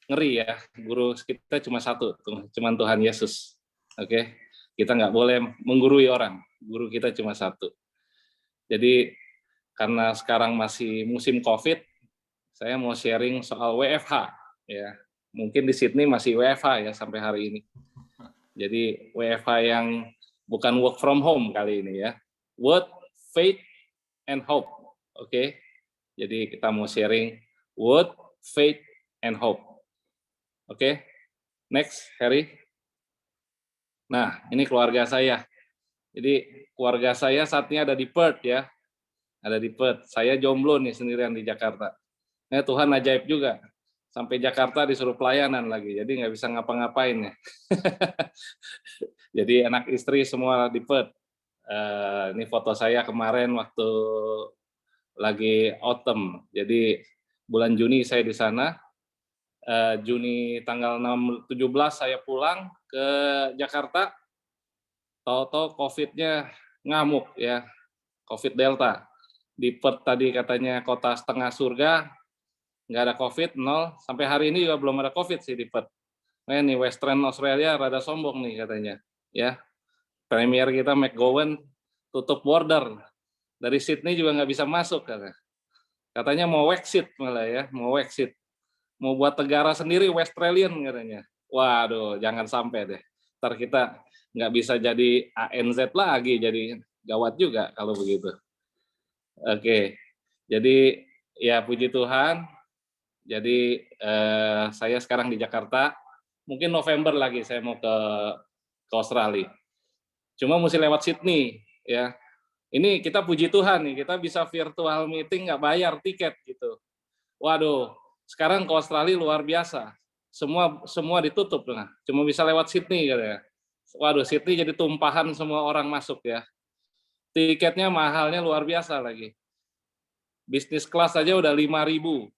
ngeri ya. Guru kita cuma satu, cuma Tuhan Yesus. Oke. Kita nggak boleh menggurui orang. Guru kita cuma satu. Jadi karena sekarang masih musim COVID, saya mau sharing soal WFH. Ya, mungkin di Sydney masih WFH ya sampai hari ini. Jadi WFH yang bukan work from home kali ini ya. Word, faith, and hope. Oke. Jadi kita mau sharing word, faith, and hope. Oke. Next, Harry. Nah, ini keluarga saya. Jadi keluarga saya saat ini ada di Perth ya. Ada di Perth. Saya jomblo nih sendirian di Jakarta. Nah, Tuhan ajaib juga. Sampai Jakarta disuruh pelayanan lagi. Jadi nggak bisa ngapa-ngapain ya. Jadi anak istri semua di Perth. Ini foto saya kemarin waktu lagi autumn. Jadi bulan Juni saya di sana. Juni tanggal 17 saya pulang ke Jakarta. Tahu-tahu COVID-nya ngamuk ya. COVID Delta. Di Perth tadi katanya kota setengah surga, nggak ada COVID, 0. Sampai hari ini juga belum ada COVID sih di Perth. Nah ini Western Australia rada sombong nih katanya. Ya, Premier kita McGowan tutup border. Dari Sydney juga nggak bisa masuk katanya. Katanya mau exit malah ya, mau exit. Mau buat negara sendiri, Australian katanya. Waduh, jangan sampai deh. Ntar kita nggak bisa jadi ANZ lagi, jadi gawat juga kalau begitu. Oke, jadi ya puji Tuhan. Jadi saya sekarang di Jakarta. Mungkin November lagi saya mau ke Australia. Cuma mesti lewat Sydney, ya. Ini kita puji Tuhan nih, kita bisa virtual meeting nggak bayar tiket gitu. Waduh, sekarang ke Australia luar biasa. Semua ditutup, nah. Cuma bisa lewat Sydney katanya. Waduh, Sydney jadi tumpahan semua orang masuk ya. Tiketnya mahalnya luar biasa lagi. Bisnis kelas aja udah 5.000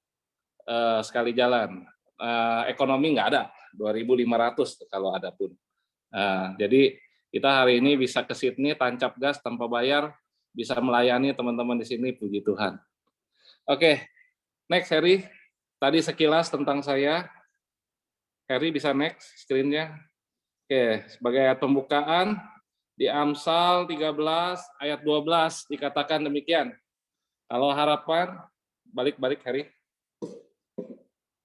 sekali jalan. Ekonomi nggak ada, 2.500 kalau ada pun. Jadi kita hari ini bisa ke Sydney tancap gas tanpa bayar, bisa melayani teman-teman di sini, puji Tuhan. Oke, next Harry. Tadi sekilas tentang saya. Harry bisa next screen-nya. Oke, sebagai pembukaan, di Amsal 13 ayat 12 dikatakan demikian. Kalau harapan, balik Harry.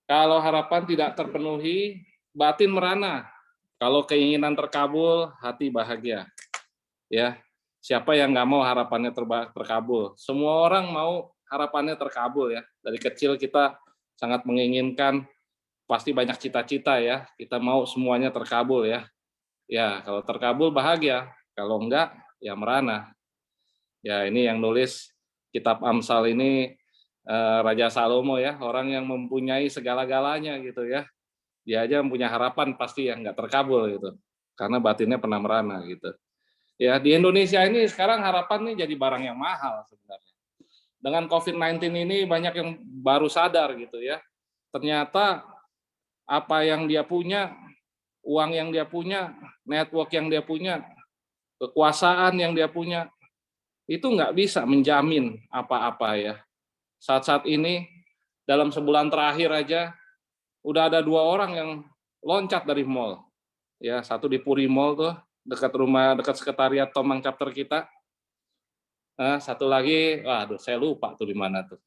Kalau harapan tidak terpenuhi, batin merana. Kalau keinginan terkabul, hati bahagia. Ya, siapa yang nggak mau harapannya terkabul? Semua orang mau harapannya terkabul ya. Dari kecil kita sangat menginginkan, pasti banyak cita-cita ya. Kita mau semuanya terkabul ya. Ya, kalau terkabul bahagia, kalau enggak ya merana. Ya, ini yang nulis kitab Amsal ini Raja Salomo ya, orang yang mempunyai segala-galanya gitu ya. Dia aja punya harapan pasti yang nggak terkabul gitu. Karena batinnya pernah merana gitu. Ya, di Indonesia ini sekarang harapan nih jadi barang yang mahal sebenarnya. Dengan COVID-19 ini banyak yang baru sadar gitu ya. Ternyata apa yang dia punya, uang yang dia punya, network yang dia punya, kekuasaan yang dia punya, itu nggak bisa menjamin apa-apa ya. Saat-saat ini, dalam sebulan terakhir aja, udah ada 2 orang yang loncat dari mall. Ya, satu di Puri Mall tuh, dekat sekretariat Tomang chapter kita. Nah, satu lagi, waduh saya lupa tuh di mana tuh.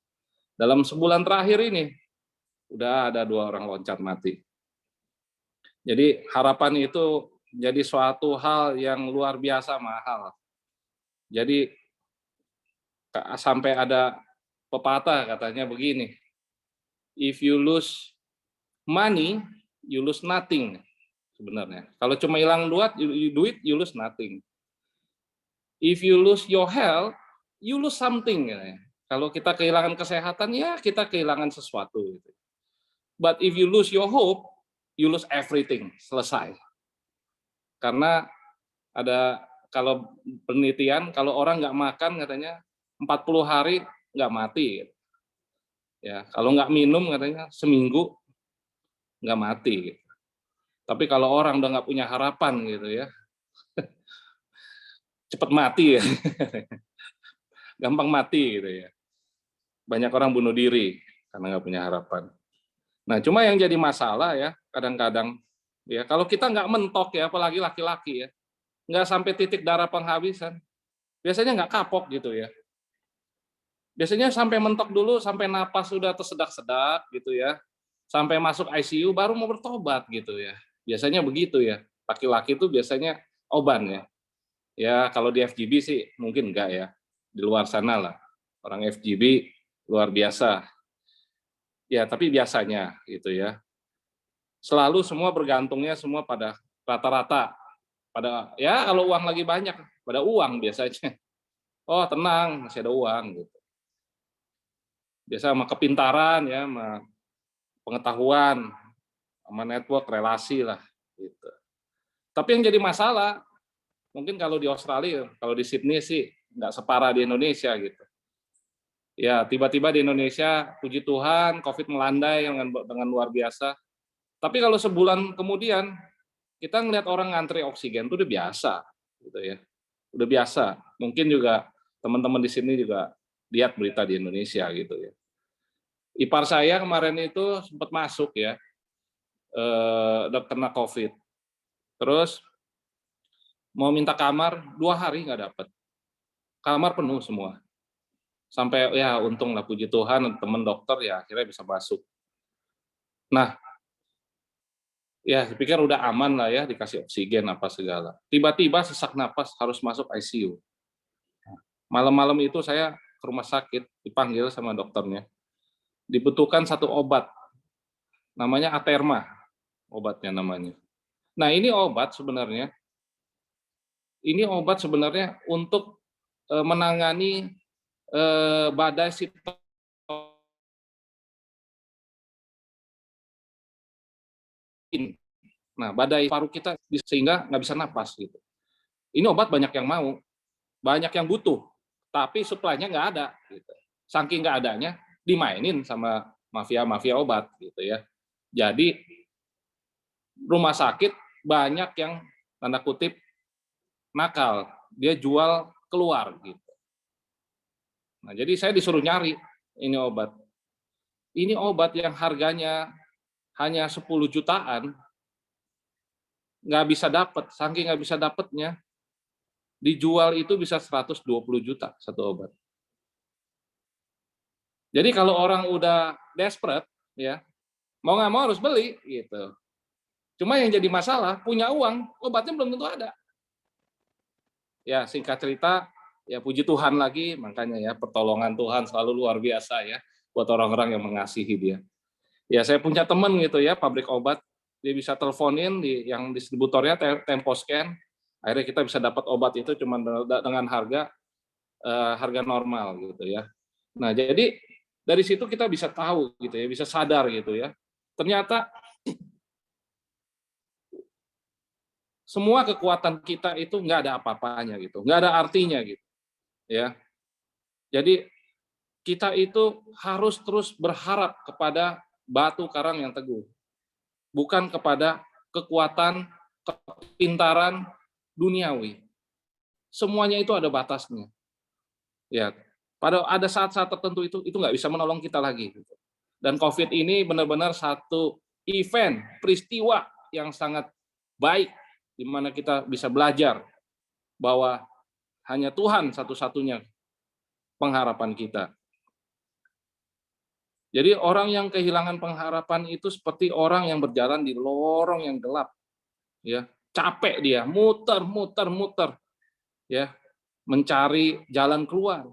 Dalam sebulan terakhir ini udah ada 2 orang loncat mati. Jadi harapan itu jadi suatu hal yang luar biasa mahal. Jadi sampai ada pepatah katanya begini, if you lose money, you lose nothing. Sebenarnya, kalau cuma hilang duit, you lose nothing. If you lose your health, you lose something. Kalau kita kehilangan kesehatan, ya kita kehilangan sesuatu. But if you lose your hope, you lose everything. Selesai. Karena ada kalau penelitian, kalau orang nggak makan katanya 40 hari nggak mati. Ya, kalau nggak minum katanya seminggu nggak mati. Tapi kalau orang udah nggak punya harapan gitu ya, cepat mati ya, gampang mati gitu ya. Banyak orang bunuh diri karena nggak punya harapan. Nah, cuma yang jadi masalah ya, kadang-kadang ya kalau kita nggak mentok ya, apalagi laki-laki ya, nggak sampai titik darah penghabisan, biasanya nggak kapok gitu ya. Biasanya sampai mentok dulu, sampai napas sudah tersedak-sedak gitu ya, sampai masuk ICU baru mau bertobat gitu ya. Biasanya begitu ya, laki-laki itu biasanya oban ya. Ya kalau di FGB sih mungkin enggak ya, di luar sana lah. Orang FGB luar biasa. Ya tapi biasanya gitu ya. Selalu semua bergantungnya semua pada rata-rata. Pada ya kalau uang lagi banyak, pada uang biasanya. Oh tenang, masih ada uang gitu. Biasa sama kepintaran ya, sama pengetahuan, sama network, relasi lah gitu. Tapi yang jadi masalah mungkin kalau di Australia, kalau di Sydney sih nggak separah di Indonesia gitu. Ya tiba-tiba di Indonesia, puji Tuhan, COVID melandai dengan luar biasa. Tapi kalau sebulan kemudian kita ngelihat orang ngantri oksigen itu udah biasa, gitu ya, udah biasa. Mungkin juga teman-teman di sini juga lihat berita di Indonesia gitu ya. Ipar saya kemarin itu sempat masuk ya, kena COVID. Terus mau minta kamar 2 hari nggak dapat, kamar penuh semua. Sampai ya untunglah puji Tuhan teman dokter ya akhirnya bisa masuk. Nah, ya pikir udah aman lah ya dikasih oksigen apa segala. Tiba-tiba sesak napas harus masuk ICU. Malam-malam itu saya ke rumah sakit dipanggil sama dokternya. Dibutuhkan 1 obat, namanya Aterma, obatnya namanya. Nah ini obat sebenarnya untuk menangani badai sitokin. Nah badai paru kita sehingga nggak bisa napas gitu. Ini obat banyak yang mau, banyak yang butuh, tapi suplainya nggak ada. Gitu. Saking nggak adanya, dimainin sama mafia-mafia obat gitu ya. Jadi rumah sakit banyak yang tanda kutip nakal, dia jual keluar gitu. Nah, jadi saya disuruh nyari ini obat. Ini obat yang harganya hanya 10 jutaan, nggak bisa dapat, saking nggak bisa dapatnya, dijual itu bisa 120 juta satu obat. Jadi kalau orang udah desperate, ya mau nggak mau harus beli gitu. Cuma yang jadi masalah punya uang, obatnya belum tentu ada. Ya singkat cerita, ya puji Tuhan lagi, makanya ya pertolongan Tuhan selalu luar biasa ya buat orang-orang yang mengasihi Dia. Ya saya punya teman gitu ya, pabrik obat, dia bisa teleponin yang distributornya Temposcan, akhirnya kita bisa dapat obat itu cuma dengan harga normal gitu ya. Nah jadi dari situ kita bisa tahu gitu ya, bisa sadar gitu ya. Ternyata semua kekuatan kita itu nggak ada apa-apanya gitu, nggak ada artinya gitu, ya. Jadi kita itu harus terus berharap kepada batu karang yang teguh, bukan kepada kekuatan, kepintaran duniawi. Semuanya itu ada batasnya, ya. Pada ada saat-saat tertentu itu nggak bisa menolong kita lagi. Gitu. Dan COVID ini benar-benar satu event, peristiwa yang sangat baik di mana kita bisa belajar bahwa hanya Tuhan satu-satunya pengharapan kita. Jadi orang yang kehilangan pengharapan itu seperti orang yang berjalan di lorong yang gelap. Ya, capek dia, muter, ya, mencari jalan keluar,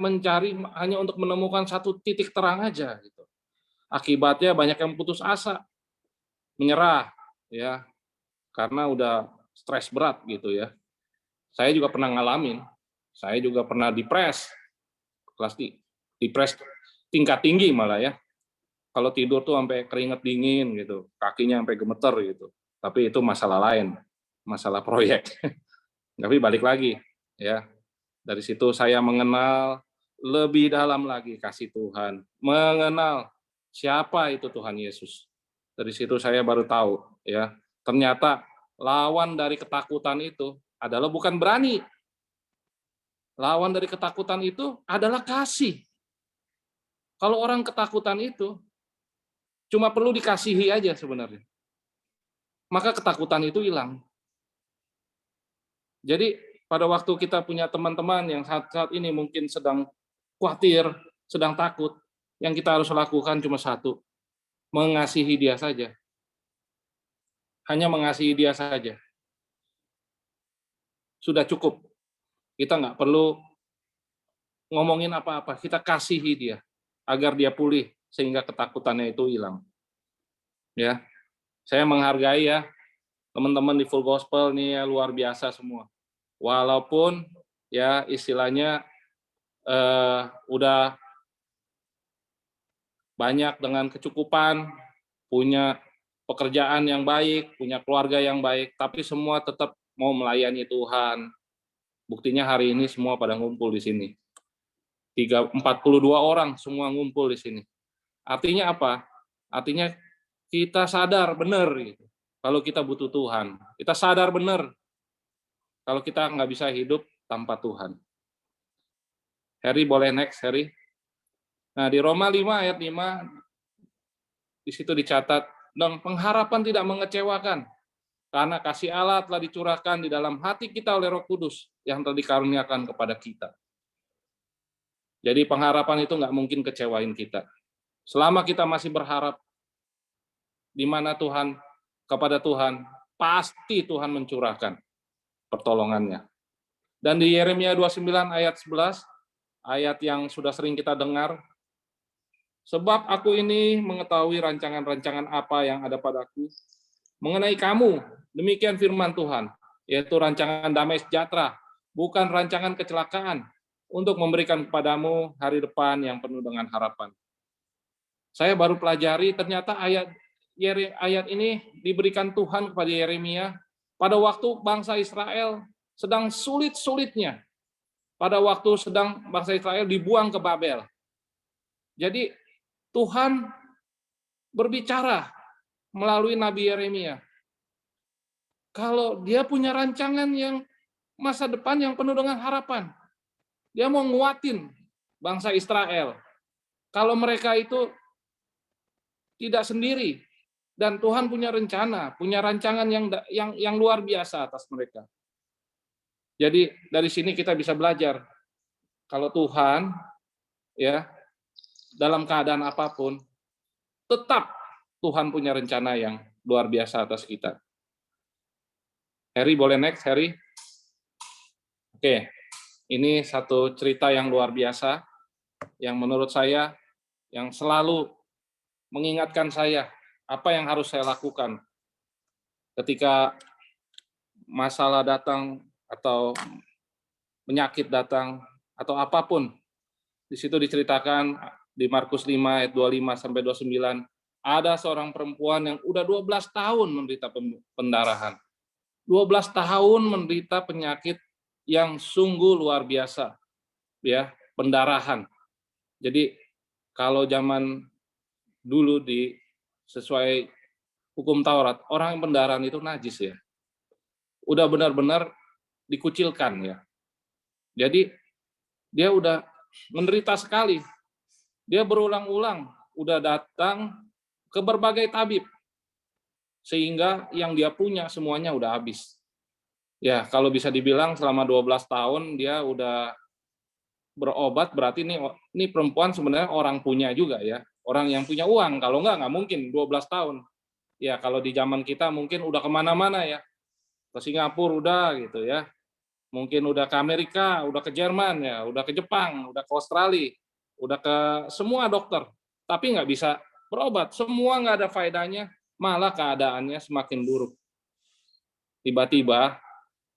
mencari hanya untuk menemukan satu titik terang aja gitu. Akibatnya banyak yang putus asa, menyerah, ya, karena udah stres berat gitu ya. Saya juga pernah ngalamin, saya juga pernah depres tingkat tinggi malah ya. Kalau tidur tuh sampai keringet dingin gitu, kakinya sampai gemeter gitu. Tapi itu masalah lain, masalah proyek. Tapi balik lagi ya. Dari situ saya mengenal lebih dalam lagi kasih Tuhan, mengenal siapa itu Tuhan Yesus. Dari situ saya baru tahu ya, ternyata lawan dari ketakutan itu adalah bukan berani. Lawan dari ketakutan itu adalah kasih. Kalau orang ketakutan itu cuma perlu dikasihi aja sebenarnya. Maka ketakutan itu hilang. Jadi pada waktu kita punya teman-teman yang saat ini mungkin sedang khawatir, sedang takut, yang kita harus lakukan cuma satu, mengasihi dia saja. Hanya mengasihi dia saja. Sudah cukup. Kita nggak perlu ngomongin apa-apa, kita kasihi dia agar dia pulih sehingga ketakutannya itu hilang. Ya, saya menghargai ya teman-teman di Full Gospel nih ya, luar biasa semua. Walaupun ya istilahnya udah banyak dengan kecukupan, punya pekerjaan yang baik, punya keluarga yang baik, tapi semua tetap mau melayani Tuhan. Buktinya hari ini semua pada ngumpul di sini. 42 orang semua ngumpul di sini. Artinya apa? Artinya kita sadar benar gitu. Kalau kita butuh Tuhan. Kita sadar benar kalau kita nggak bisa hidup tanpa Tuhan. Harry boleh next, Harry. Nah, di Roma 5 ayat 5, di situ dicatat, dan pengharapan tidak mengecewakan, karena kasih Allah telah dicurahkan di dalam hati kita oleh Roh Kudus yang telah dikaruniakan kepada kita. Jadi pengharapan itu nggak mungkin kecewain kita. Selama kita masih berharap di mana Tuhan, kepada Tuhan, pasti Tuhan mencurahkan pertolongannya. Dan di Yeremia 29 ayat 11, ayat yang sudah sering kita dengar, sebab aku ini mengetahui rancangan-rancangan apa yang ada padaku mengenai kamu, demikian firman Tuhan, yaitu rancangan damai sejahtera, bukan rancangan kecelakaan, untuk memberikan kepadamu hari depan yang penuh dengan harapan. Saya baru pelajari ternyata ayat ini diberikan Tuhan kepada Yeremia pada waktu bangsa Israel sedang sulit-sulitnya, pada waktu sedang bangsa Israel dibuang ke Babel. Jadi Tuhan berbicara melalui Nabi Yeremia. Kalau dia punya rancangan yang masa depan yang penuh dengan harapan, dia mau nguatin bangsa Israel. Kalau mereka itu tidak sendiri, dan Tuhan punya rencana, punya rancangan yang luar biasa atas mereka. Jadi dari sini kita bisa belajar kalau Tuhan ya dalam keadaan apapun tetap Tuhan punya rencana yang luar biasa atas kita. Harry boleh next, Harry. Oke, ini satu cerita yang luar biasa, yang menurut saya, yang selalu mengingatkan saya, apa yang harus saya lakukan ketika masalah datang, atau penyakit datang, atau apapun. Di situ diceritakan di Markus 5 ayat 25 sampai 29, ada seorang perempuan yang udah 12 tahun menderita pendarahan. 12 tahun menderita penyakit yang sungguh luar biasa, ya, pendarahan. Jadi kalau zaman dulu sesuai hukum Taurat, orang yang pendarahan itu najis ya. Udah benar-benar dikucilkan ya. Jadi dia udah menderita sekali. Dia berulang-ulang udah datang ke berbagai tabib. Sehingga yang dia punya semuanya udah habis. Ya, kalau bisa dibilang selama 12 tahun dia udah berobat, berarti ini perempuan sebenarnya orang punya juga ya. Orang yang punya uang, kalau nggak mungkin 12 tahun. Ya, kalau di zaman kita mungkin udah kemana-mana ya. Ke Singapura udah gitu ya. Mungkin udah ke Amerika, udah ke Jerman ya, udah ke Jepang, udah ke Australia, udah ke semua dokter. Tapi nggak bisa berobat, semua nggak ada faedahnya, malah keadaannya semakin buruk. Tiba-tiba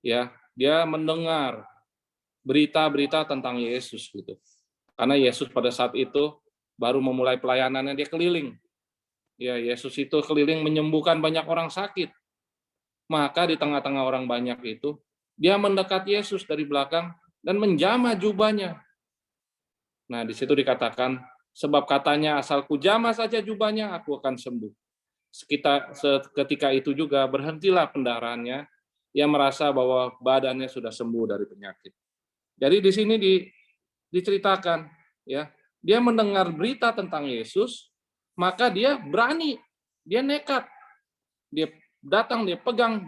ya dia mendengar berita-berita tentang Yesus gitu. Karena Yesus pada saat itu baru memulai pelayanannya, dia keliling. Ya, Yesus itu keliling menyembuhkan banyak orang sakit. Maka di tengah-tengah orang banyak itu, dia mendekat Yesus dari belakang dan menjamah jubahnya. Nah, di situ dikatakan, sebab katanya asal kujamah saja jubahnya, aku akan sembuh. Ketika itu juga berhentilah pendarahannya, ia merasa bahwa badannya sudah sembuh dari penyakit. Jadi di sini diceritakan, ya, dia mendengar berita tentang Yesus, maka dia berani, dia nekat, dia datang, dia pegang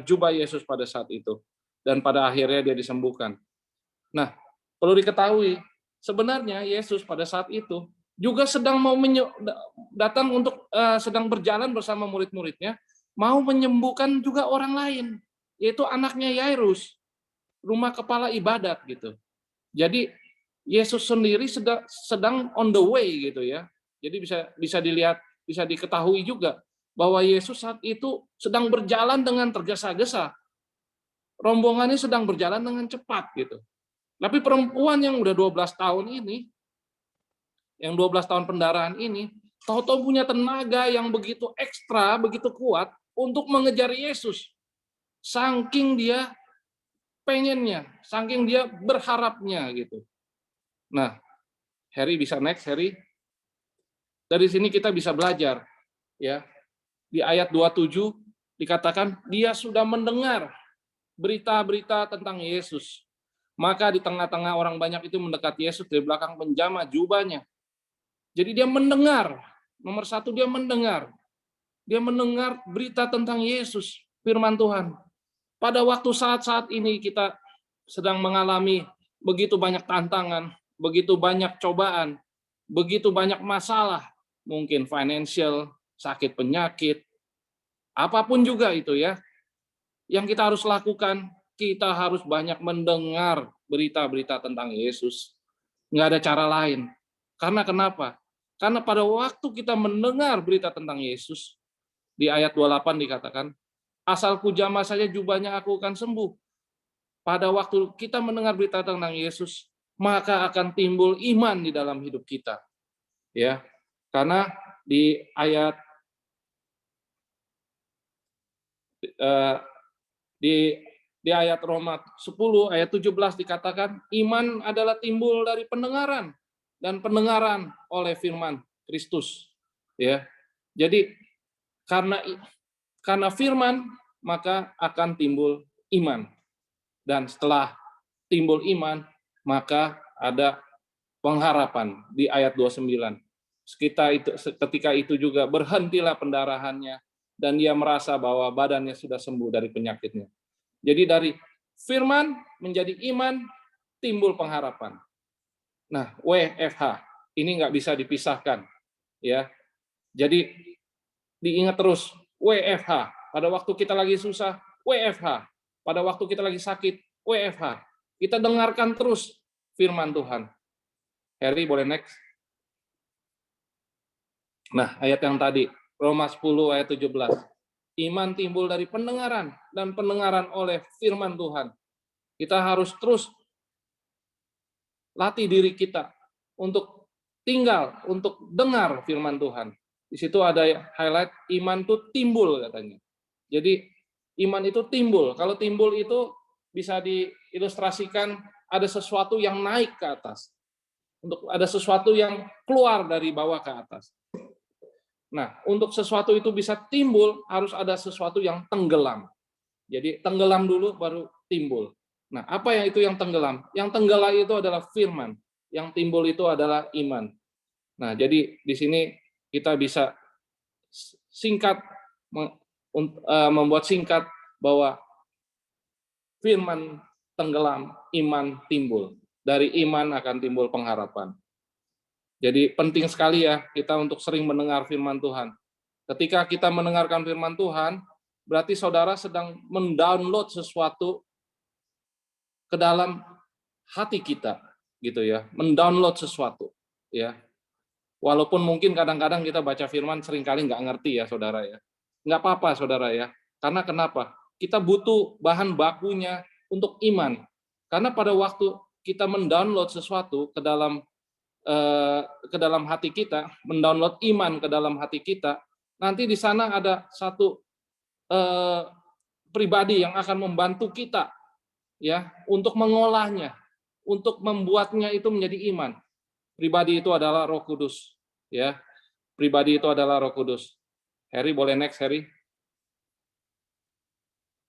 jubah Yesus pada saat itu, dan pada akhirnya dia disembuhkan. Nah, perlu diketahui, sebenarnya Yesus pada saat itu juga sedang mau datang untuk sedang berjalan bersama murid-muridnya, mau menyembuhkan juga orang lain, yaitu anaknya Yairus, rumah kepala ibadat gitu. Jadi Yesus sendiri sedang on the way gitu ya. Jadi bisa dilihat, bisa diketahui juga bahwa Yesus saat itu sedang berjalan dengan tergesa-gesa. Rombongannya sedang berjalan dengan cepat gitu. Tapi perempuan yang udah 12 tahun ini, yang 12 tahun pendarahan ini, tahu-tahu punya tenaga yang begitu ekstra, begitu kuat untuk mengejar Yesus. Saking dia pengennya, saking dia berharapnya gitu. Nah, Harry bisa next, Harry. Dari sini kita bisa belajar, ya. Di ayat 27 dikatakan dia sudah mendengar berita-berita tentang Yesus. Maka di tengah-tengah orang banyak itu mendekat Yesus dari belakang menjamah jubahnya. Jadi dia mendengar, nomor satu dia mendengar. Dia mendengar berita tentang Yesus, firman Tuhan. Pada waktu saat-saat ini kita sedang mengalami begitu banyak tantangan, begitu banyak cobaan, begitu banyak masalah, mungkin financial, sakit penyakit, apapun juga itu ya. Yang kita harus lakukan, kita harus banyak mendengar berita-berita tentang Yesus. Nggak ada cara lain. Karena kenapa? Karena pada waktu kita mendengar berita tentang Yesus, di ayat 28 dikatakan, asal kujamah saja jubahnya aku akan sembuh. Pada waktu kita mendengar berita tentang Yesus, maka akan timbul iman di dalam hidup kita. Ya. Karena di ayat di ayat Roma 10 ayat 17 dikatakan iman adalah timbul dari pendengaran dan pendengaran oleh firman Kristus. Ya. Jadi karena firman maka akan timbul iman. Dan setelah timbul iman maka ada pengharapan di ayat 29. Ketika itu juga berhentilah pendarahannya dan dia merasa bahwa badannya sudah sembuh dari penyakitnya. Jadi dari firman menjadi iman timbul pengharapan. Nah, WFH ini nggak bisa dipisahkan, ya. Jadi diingat terus WFH. Pada waktu kita lagi susah, WFH. Pada waktu kita lagi sakit, WFH. Kita dengarkan terus firman Tuhan. Harry, boleh next? Nah, ayat yang tadi, Roma 10 ayat 17. Iman timbul dari pendengaran, dan pendengaran oleh firman Tuhan. Kita harus terus latih diri kita untuk tinggal, untuk dengar firman Tuhan. Di situ ada highlight, iman itu timbul katanya. Jadi, iman itu timbul. Kalau timbul itu bisa diilustrasikan ada sesuatu yang naik ke atas. Untuk ada sesuatu yang keluar dari bawah ke atas. Nah, untuk sesuatu itu bisa timbul, harus ada sesuatu yang tenggelam. Jadi tenggelam dulu baru timbul. Nah, apa yang itu yang tenggelam? Yang tenggelam itu adalah firman. Yang timbul itu adalah iman. Nah, jadi di sini kita bisa singkat, membuat singkat bahwa firman tenggelam, iman timbul. Dari iman akan timbul pengharapan. Jadi penting sekali ya kita untuk sering mendengar firman Tuhan. Ketika kita mendengarkan firman Tuhan, berarti saudara sedang mendownload sesuatu ke dalam hati kita, gitu ya. Mendownload sesuatu, ya. Walaupun mungkin kadang-kadang kita baca firman seringkali nggak ngerti ya, saudara ya. Nggak apa-apa, saudara ya. Karena kenapa? Kita butuh bahan bakunya untuk iman. Karena pada waktu kita mendownload sesuatu ke dalam hati kita, mendownload iman ke dalam hati kita, nanti di sana ada satu pribadi yang akan membantu kita ya untuk mengolahnya, untuk membuatnya itu menjadi iman. Pribadi itu adalah Roh Kudus, ya. Pribadi itu adalah Roh Kudus. Harry, boleh next, Harry?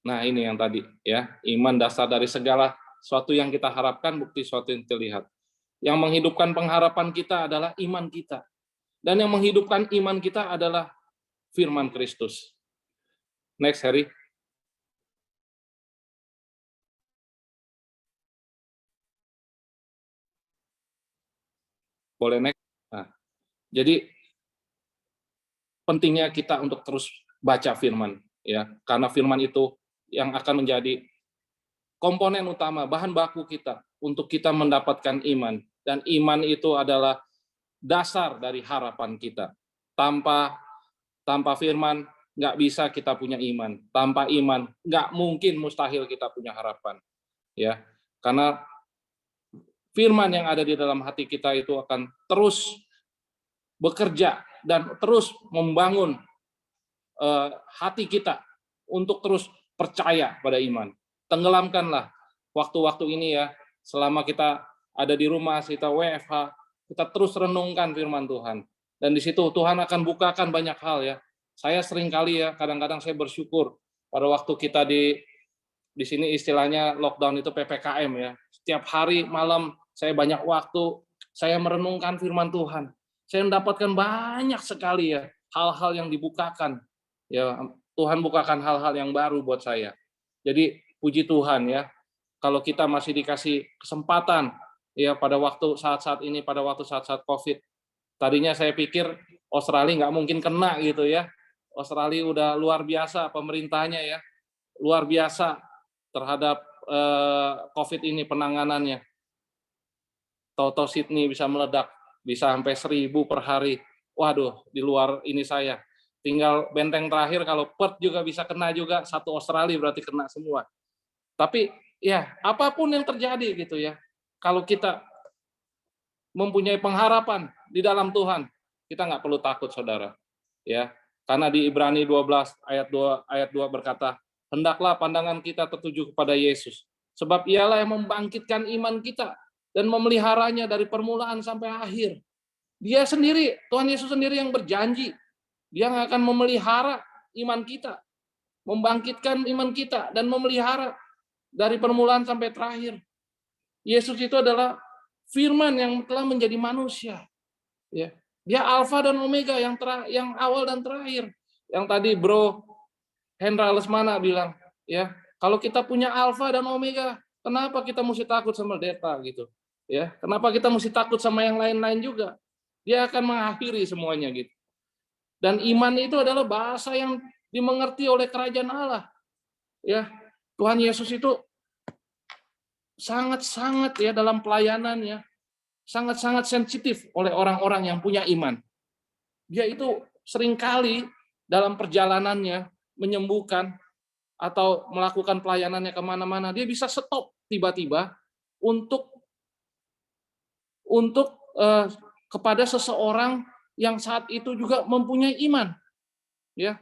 Nah, ini yang tadi ya, iman dasar dari segala suatu yang kita harapkan, bukti suatu yang terlihat. Yang menghidupkan pengharapan kita adalah iman kita. Dan yang menghidupkan iman kita adalah firman Kristus. Next, Harry. Boleh next. Nah, jadi pentingnya kita untuk terus baca firman, ya, karena firman itu yang akan menjadi komponen utama, bahan baku kita untuk kita mendapatkan iman. Dan iman itu adalah dasar dari harapan kita. Tanpa firman, nggak bisa kita punya iman. Tanpa iman, nggak mungkin, mustahil kita punya harapan. Ya, karena firman yang ada di dalam hati kita itu akan terus bekerja dan terus membangun hati kita untuk terus percaya pada iman. Tenggelamkanlah waktu-waktu ini ya, selama kita ada di rumah, kita WFH, kita terus renungkan firman Tuhan. Dan di situ Tuhan akan bukakan banyak hal ya. Saya sering kali ya, kadang-kadang saya bersyukur pada waktu kita di sini istilahnya lockdown itu PPKM ya. Setiap hari malam saya banyak waktu, saya merenungkan firman Tuhan. Saya mendapatkan banyak sekali ya hal-hal yang dibukakan. Ya, Tuhan bukakan hal-hal yang baru buat saya. Jadi puji Tuhan ya, kalau kita masih dikasih kesempatan ya pada waktu saat-saat ini, pada waktu saat-saat COVID. Tadinya saya pikir Australia nggak mungkin kena gitu ya. Australia udah luar biasa pemerintahnya ya, luar biasa terhadap COVID ini penanganannya. Tahu-tahu Sydney bisa meledak, bisa sampai 1.000 per hari. Waduh, di luar ini saya. Tinggal benteng terakhir, kalau Perth juga bisa kena juga, satu Australia berarti kena semua. Tapi ya apapun yang terjadi gitu ya, kalau kita mempunyai pengharapan di dalam Tuhan, kita nggak perlu takut, saudara. Ya, karena di Ibrani 12 ayat 2 berkata, hendaklah pandangan kita tertuju kepada Yesus, sebab Ialah yang membangkitkan iman kita dan memeliharanya dari permulaan sampai akhir. Dia sendiri, Tuhan Yesus sendiri yang berjanji, Dia yang akan memelihara iman kita, membangkitkan iman kita dan memelihara dari permulaan sampai terakhir. Yesus itu adalah firman yang telah menjadi manusia. Ya. Dia Alfa dan Omega, yang awal dan terakhir. Yang tadi Bro Hendra Lesmana bilang, ya, kalau kita punya Alfa dan Omega, kenapa kita mesti takut sama Delta gitu? Ya, kenapa kita mesti takut sama yang lain-lain juga? Dia akan mengakhiri semuanya gitu. Dan iman itu adalah bahasa yang dimengerti oleh kerajaan Allah. Ya, Tuhan Yesus itu sangat-sangat ya dalam pelayanannya, sangat-sangat sensitif oleh orang-orang yang punya iman. Dia itu seringkali dalam perjalanannya menyembuhkan atau melakukan pelayanannya kemana-mana, dia bisa stop tiba-tiba untuk kepada seseorang yang saat itu juga mempunyai iman. Ya,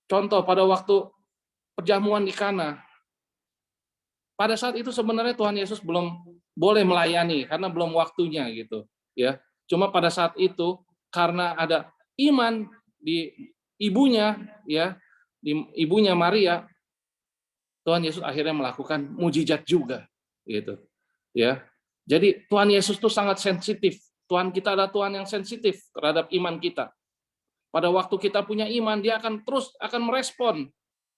contoh pada waktu perjamuan di Kana, pada saat itu sebenarnya Tuhan Yesus belum boleh melayani karena belum waktunya gitu. Ya, cuma pada saat itu karena ada iman di ibunya, ya, di ibunya Maria, Tuhan Yesus akhirnya melakukan mujizat juga, gitu. Ya, jadi Tuhan Yesus itu sangat sensitif. Tuhan kita adalah Tuhan yang sensitif terhadap iman kita. Pada waktu kita punya iman, dia akan terus merespon,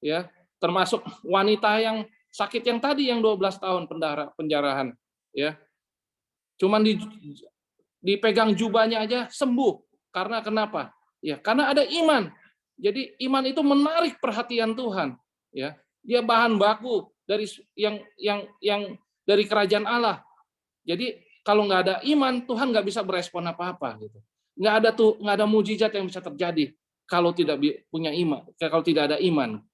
ya, termasuk wanita yang sakit yang tadi yang 12 tahun penjarahan, ya. Cuman dipegang jubahnya aja sembuh. Karena kenapa? Ya, karena ada iman. Jadi iman itu menarik perhatian Tuhan, ya. Dia bahan baku dari yang dari kerajaan Allah. Jadi kalau nggak ada iman, Tuhan nggak bisa berespon apa-apa gitu. Nggak ada mujizat yang bisa terjadi kalau tidak punya iman, kalau tidak ada iman.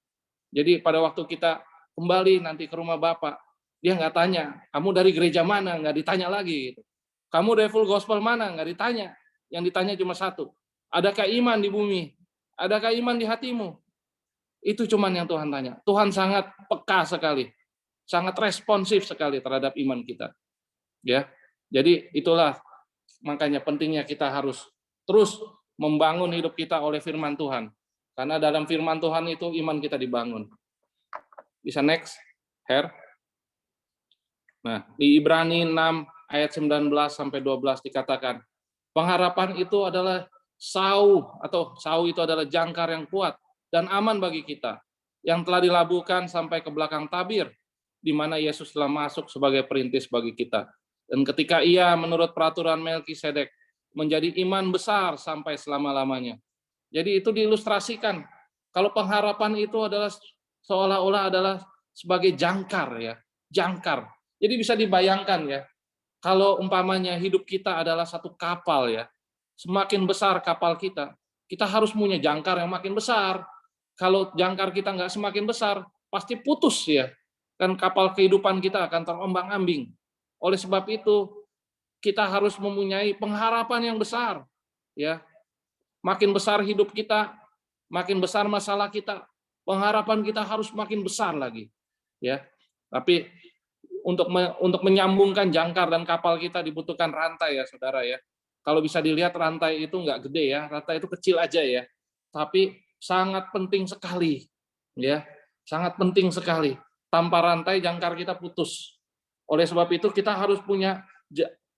Jadi pada waktu kita kembali nanti ke rumah Bapak, dia nggak tanya, kamu dari gereja mana? Nggak ditanya lagi. Gitu. Kamu dari Full Gospel mana? Nggak ditanya. Yang ditanya cuma satu, adakah iman di bumi? Adakah iman di hatimu? Itu cuman yang Tuhan tanya. Tuhan sangat peka sekali, sangat responsif sekali terhadap iman kita. Ya, jadi itulah makanya pentingnya kita harus terus membangun hidup kita oleh firman Tuhan. Karena dalam firman Tuhan itu iman kita dibangun. Bisa next, Her. Nah, di Ibrani 6 ayat 19 sampai 12 dikatakan, pengharapan itu adalah sau itu adalah jangkar yang kuat dan aman bagi kita yang telah dilabuhkan sampai ke belakang tabir, di mana Yesus telah masuk sebagai perintis bagi kita. Dan ketika ia menurut peraturan Melkisedek menjadi iman besar sampai selama-lamanya. Jadi itu diilustrasikan kalau pengharapan itu adalah seolah-olah adalah sebagai jangkar, ya, jangkar. Jadi bisa dibayangkan, ya, kalau umpamanya hidup kita adalah satu kapal, ya, semakin besar kapal kita harus punya jangkar yang makin besar. Kalau jangkar kita nggak semakin besar, pasti putus, ya, kan kapal kehidupan kita akan terombang-ambing. Oleh sebab itu, kita harus mempunyai pengharapan yang besar, ya. Makin besar hidup kita, makin besar masalah kita, pengharapan kita harus makin besar lagi, ya. Tapi untuk menyambungkan jangkar dan kapal kita dibutuhkan rantai, ya, saudara, ya. Kalau bisa dilihat rantai itu nggak gede, ya, rantai itu kecil aja, ya. Tapi sangat penting sekali, ya, sangat penting sekali. Tanpa rantai jangkar kita putus. Oleh sebab itu kita harus punya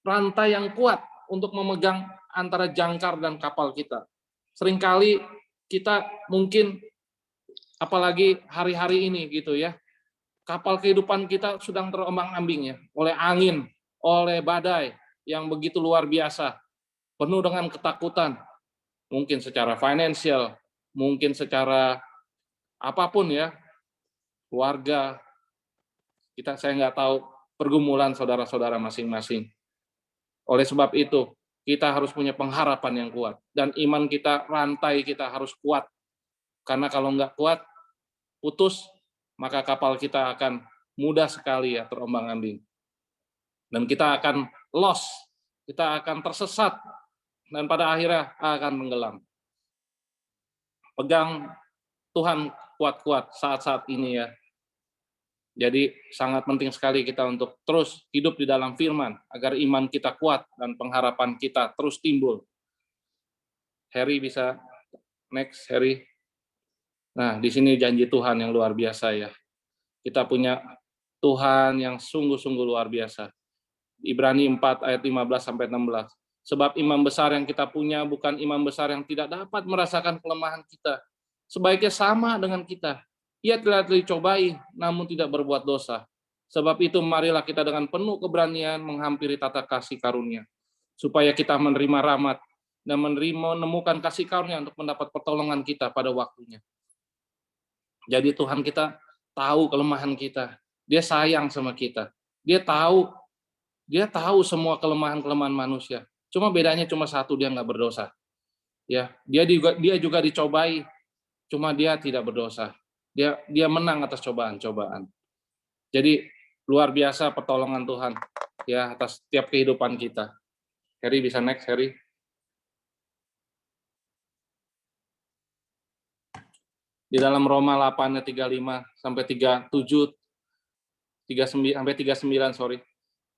rantai yang kuat untuk memegang antara jangkar dan kapal kita. Seringkali kita mungkin, apalagi hari-hari ini gitu, ya, kapal kehidupan kita sedang terombang-ambing, ya, oleh angin, oleh badai yang begitu luar biasa, penuh dengan ketakutan, mungkin secara finansial, mungkin secara apapun, ya, keluarga kita, saya nggak tahu pergumulan saudara-saudara masing-masing. Oleh sebab itu, kita harus punya pengharapan yang kuat. Dan iman kita, rantai kita harus kuat. Karena kalau nggak kuat, putus, maka kapal kita akan mudah sekali, ya, terombang-ambing. Dan kita akan lost, kita akan tersesat, dan pada akhirnya akan tenggelam. Pegang Tuhan kuat-kuat saat-saat ini, ya. Jadi sangat penting sekali kita untuk terus hidup di dalam firman agar iman kita kuat dan pengharapan kita terus timbul. Harry bisa next, Harry. Nah, di sini janji Tuhan yang luar biasa, ya. Kita punya Tuhan yang sungguh-sungguh luar biasa. Ibrani 4 ayat 15 sampai 16. Sebab imam besar yang kita punya bukan imam besar yang tidak dapat merasakan kelemahan kita. Sebaiknya sama dengan kita. Ia telah dicobai, namun tidak berbuat dosa. Sebab itu marilah kita dengan penuh keberanian menghampiri tata kasih karunia, supaya kita menerima rahmat dan menemukan kasih karunia untuk mendapat pertolongan kita pada waktunya. Jadi Tuhan kita tahu kelemahan kita. Dia sayang sama kita. Dia tahu semua kelemahan-kelemahan manusia. Cuma bedanya cuma satu, dia nggak berdosa. Ya, dia juga dicobai, cuma dia tidak berdosa. Dia menang atas cobaan-cobaan. Jadi luar biasa pertolongan Tuhan ya atas setiap kehidupan kita. Heri bisa next, Heri. Di dalam Roma 8 ayat 35 sampai 37 39 sampai 39 sorry.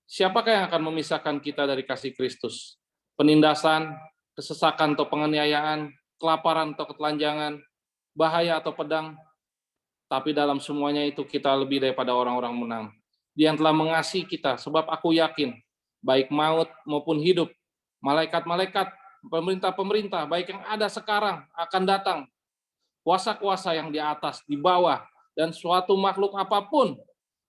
Siapakah yang akan memisahkan kita dari kasih Kristus? Penindasan, kesesakan atau penganiayaan, kelaparan atau ketelanjangan, bahaya atau pedang? Tapi dalam semuanya itu kita lebih daripada orang-orang menang. Dia yang telah mengasihi kita, sebab aku yakin, baik maut maupun hidup, malaikat-malaikat, pemerintah-pemerintah, baik yang ada sekarang, akan datang, kuasa-kuasa yang di atas, di bawah, dan suatu makhluk apapun,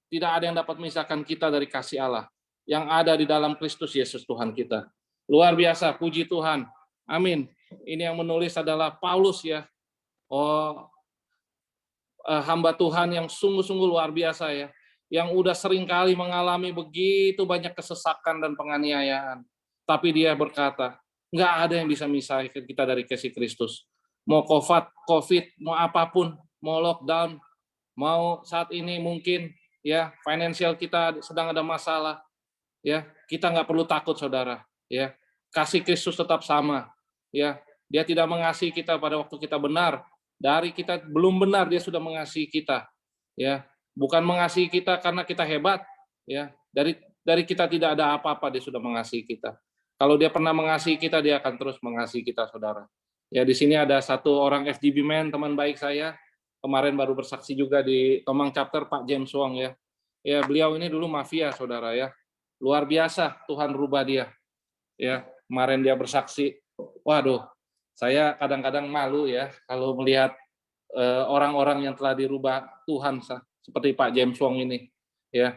tidak ada yang dapat memisahkan kita dari kasih Allah, yang ada di dalam Kristus Yesus Tuhan kita. Luar biasa, puji Tuhan. Amin. Ini yang menulis adalah Paulus ya. Hamba Tuhan yang sungguh-sungguh luar biasa ya, yang udah sering kali mengalami begitu banyak kesesakan dan penganiayaan. Tapi dia berkata, nggak ada yang bisa misahkan kita dari kasih Kristus. Mau COVID, mau apapun, mau lockdown, mau saat ini mungkin ya finansial kita sedang ada masalah, ya kita nggak perlu takut saudara. Ya kasih Kristus tetap sama. Ya dia tidak mengasihi kita pada waktu kita benar. Dari kita belum benar dia sudah mengasihi kita, ya bukan mengasihi kita karena kita hebat, ya dari kita tidak ada apa-apa dia sudah mengasihi kita. Kalau dia pernah mengasihi kita dia akan terus mengasihi kita saudara. Ya di sini ada satu orang FGB man teman baik saya kemarin baru bersaksi juga di Tomang chapter Pak James Wong ya. Ya beliau ini dulu mafia saudara ya, luar biasa Tuhan rubah dia. Ya kemarin dia bersaksi, waduh. Saya kadang-kadang malu ya kalau melihat orang-orang yang telah dirubah Tuhan seperti Pak James Wong ini ya.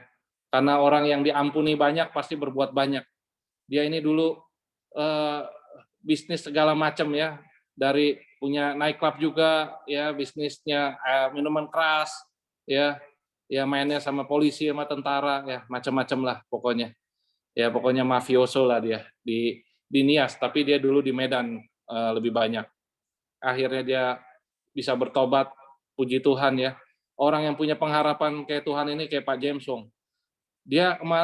Karena orang yang diampuni banyak pasti berbuat banyak. Dia ini dulu bisnis segala macam ya, dari punya nightclub juga ya, bisnisnya minuman keras ya, mainnya sama polisi sama tentara ya, macam-macam lah pokoknya. Ya pokoknya mafioso lah dia di Nias, tapi dia dulu di Medan lebih banyak. Akhirnya dia bisa bertobat, puji Tuhan ya. Orang yang punya pengharapan kayak Tuhan ini kayak Pak James Wong.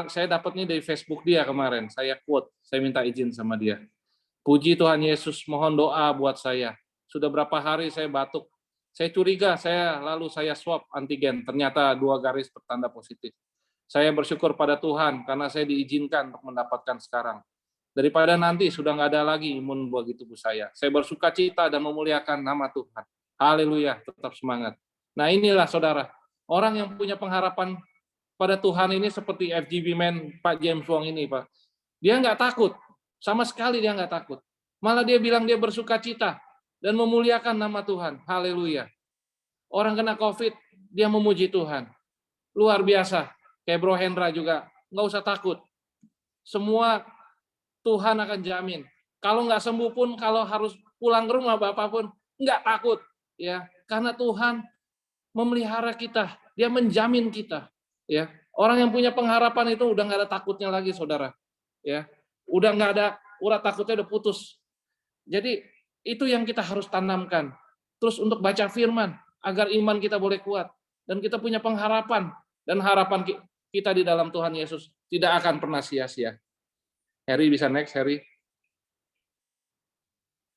Saya dapatnya dari Facebook dia kemarin. Saya quote, saya minta izin sama dia. Puji Tuhan Yesus, mohon doa buat saya. Sudah berapa hari saya batuk. Saya curiga, lalu saya swab antigen. Ternyata 2 garis bertanda positif. Saya bersyukur pada Tuhan karena saya diizinkan untuk mendapatkan sekarang. Daripada nanti sudah nggak ada lagi imun bagi tubuh saya. Saya bersuka cita dan memuliakan nama Tuhan. Haleluya, tetap semangat. Nah inilah saudara, orang yang punya pengharapan pada Tuhan ini seperti FGB man Pak James Wong ini Pak. Dia nggak takut, sama sekali dia nggak takut. Malah dia bilang dia bersuka cita dan memuliakan nama Tuhan. Haleluya. Orang kena COVID, dia memuji Tuhan. Luar biasa. Kayak Bro Hendra juga, nggak usah takut. Semua Tuhan akan jamin. Kalau nggak sembuh pun, kalau harus pulang ke rumah Bapak pun, nggak takut. Ya, karena Tuhan memelihara kita. Dia menjamin kita. Ya, orang yang punya pengharapan itu udah nggak ada takutnya lagi, saudara. Ya, udah nggak ada, urat takutnya udah putus. Jadi, itu yang kita harus tanamkan. Terus untuk baca firman, agar iman kita boleh kuat. Dan kita punya pengharapan. Dan harapan kita di dalam Tuhan Yesus tidak akan pernah sia-sia. Heri bisa next, Heri.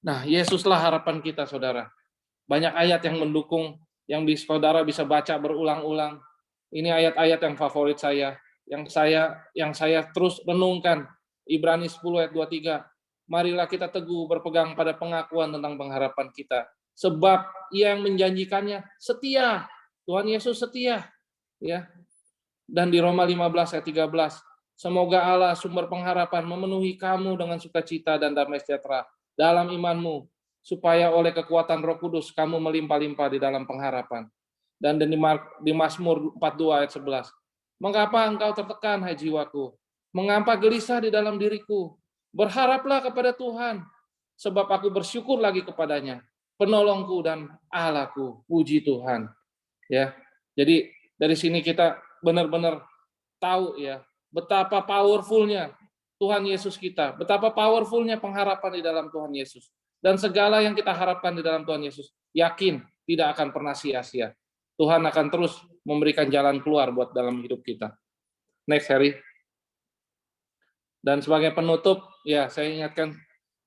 Nah, Yesuslah harapan kita, saudara. Banyak ayat yang mendukung, yang saudara bisa baca berulang-ulang. Ini ayat-ayat yang favorit saya, yang saya terus renungkan. Ibrani 10 ayat 23. Marilah kita teguh berpegang pada pengakuan tentang pengharapan kita. Sebab Ia yang menjanjikannya setia. Tuhan Yesus setia. Ya. Dan di Roma 15 ayat 13. Semoga Allah sumber pengharapan memenuhi kamu dengan sukacita dan damai sejahtera dalam imanmu, supaya oleh kekuatan Roh Kudus kamu melimpah-limpah di dalam pengharapan. Dan di Mazmur 42 ayat 11. Mengapa engkau tertekan, hai jiwaku? Mengapa gelisah di dalam diriku? Berharaplah kepada Tuhan, sebab aku bersyukur lagi kepadanya, penolongku dan Allahku. Puji Tuhan. Ya. Jadi dari sini kita benar-benar tahu ya betapa powerfulnya Tuhan Yesus kita, betapa powerfulnya pengharapan di dalam Tuhan Yesus. Dan segala yang kita harapkan di dalam Tuhan Yesus, yakin tidak akan pernah sia-sia. Tuhan akan terus memberikan jalan keluar buat dalam hidup kita. Next, Harry. Dan sebagai penutup, ya saya ingatkan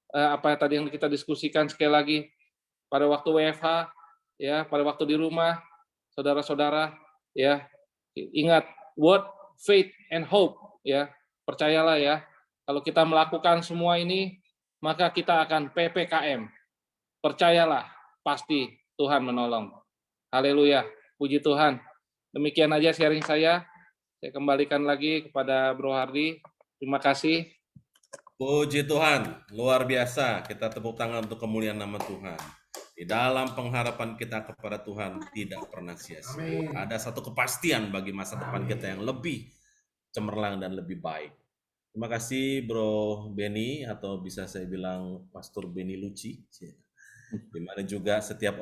apa tadi yang kita diskusikan sekali lagi pada waktu WFH, ya pada waktu di rumah, saudara-saudara, ya ingat word, faith, and hope, ya percayalah ya, kalau kita melakukan semua ini, maka kita akan PPKM. Percayalah, pasti Tuhan menolong. Haleluya, puji Tuhan. Demikian aja sharing saya. Saya kembalikan lagi kepada Bro Hardy. Terima kasih. Puji Tuhan, luar biasa. Kita tepuk tangan untuk kemuliaan nama Tuhan. Di dalam pengharapan kita kepada Tuhan tidak pernah sia-sia. Ada satu kepastian bagi masa depan kita yang lebih cemerlang dan lebih baik. Terima kasih Bro Benny, atau bisa saya bilang Pastor Benny Lucci. Di mana juga setiap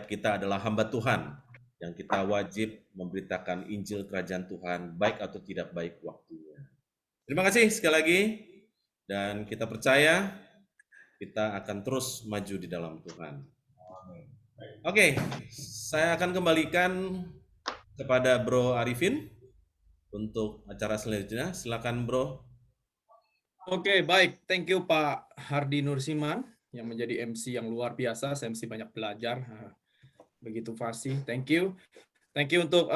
kita adalah hamba Tuhan yang kita wajib memberitakan Injil Kerajaan Tuhan, baik atau tidak baik waktunya. Terima kasih sekali lagi, dan kita percaya kita akan terus maju di dalam Tuhan. Oke, saya akan kembalikan kepada Bro Arifin untuk acara selanjutnya. Silakan Bro. Oke, baik. Thank you Pak Hardy Nursiman yang menjadi MC yang luar biasa. Saya mesti banyak belajar. Begitu fasih. Thank you. Thank you untuk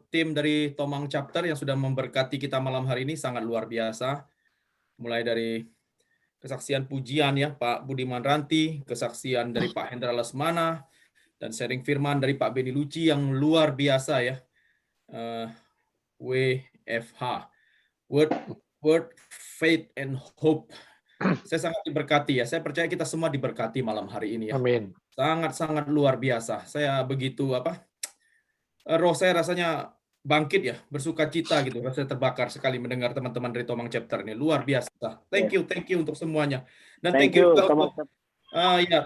tim dari Tomang Chapter yang sudah memberkati kita malam hari ini, sangat luar biasa. Mulai dari kesaksian pujian ya Pak Budiman Ranti, kesaksian dari Pak Hendra Lesmana, dan sharing firman dari Pak Benny Lucci yang luar biasa ya. WFH, Word, Faith, and Hope. Saya sangat diberkati ya. Saya percaya kita semua diberkati malam hari ini ya. Amin. Sangat-sangat luar biasa. Saya begitu roh saya rasanya bangkit ya, bersuka cita gitu. Rasanya terbakar sekali mendengar teman-teman dari Tomang Chapter ini. Luar biasa. Thank you untuk semuanya. Dan thank you untuk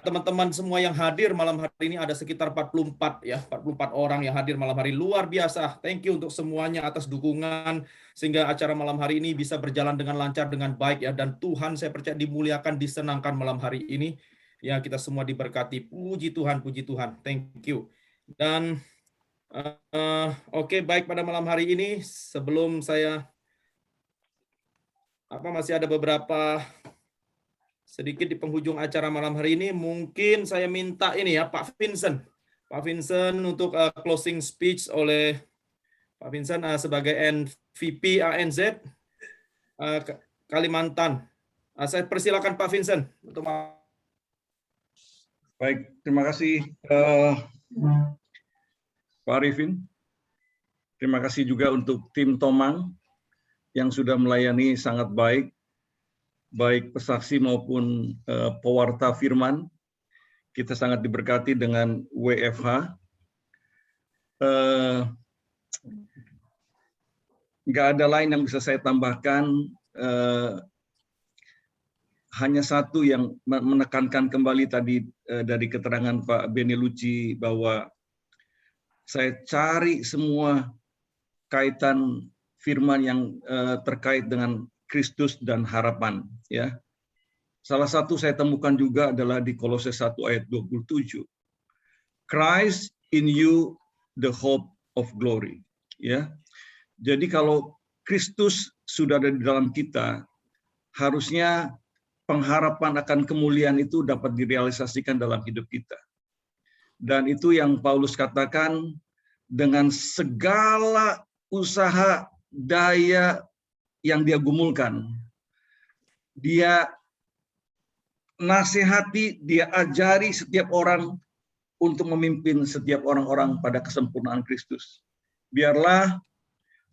teman-teman semua yang hadir malam hari ini. Ada sekitar 44 orang yang hadir malam hari. Luar biasa. Thank you untuk semuanya atas dukungan sehingga acara malam hari ini bisa berjalan dengan lancar, dengan baik ya. Dan Tuhan saya percaya dimuliakan, disenangkan malam hari ini. Ya, kita semua diberkati. Puji Tuhan, puji Tuhan. Thank you. Dan oke, baik, pada malam hari ini sebelum saya masih ada beberapa sedikit di penghujung acara malam hari ini, mungkin saya minta ini ya Pak Vincent untuk closing speech oleh Pak Vincent sebagai MVP ANZ Kalimantan. Saya persilakan Pak Vincent untuk. Baik, terima kasih Pak Arifin. Terima kasih juga untuk tim Tomang yang sudah melayani sangat baik pesaksi maupun pewarta firman. Kita sangat diberkati dengan WFH. Nggak ada lain yang bisa saya tambahkan, hanya satu yang menekankan kembali tadi dari keterangan Pak Benny Lucci, bahwa saya cari semua kaitan firman yang terkait dengan Kristus dan harapan. Ya, salah satu saya temukan juga adalah di Kolose 1 ayat 27. Christ in you, the hope of glory. Ya, jadi kalau Kristus sudah ada di dalam kita, harusnya pengharapan akan kemuliaan itu dapat direalisasikan dalam hidup kita. Dan itu yang Paulus katakan, dengan segala usaha daya yang dia gumulkan, dia nasihati, dia ajari setiap orang untuk memimpin setiap orang-orang pada kesempurnaan Kristus. Biarlah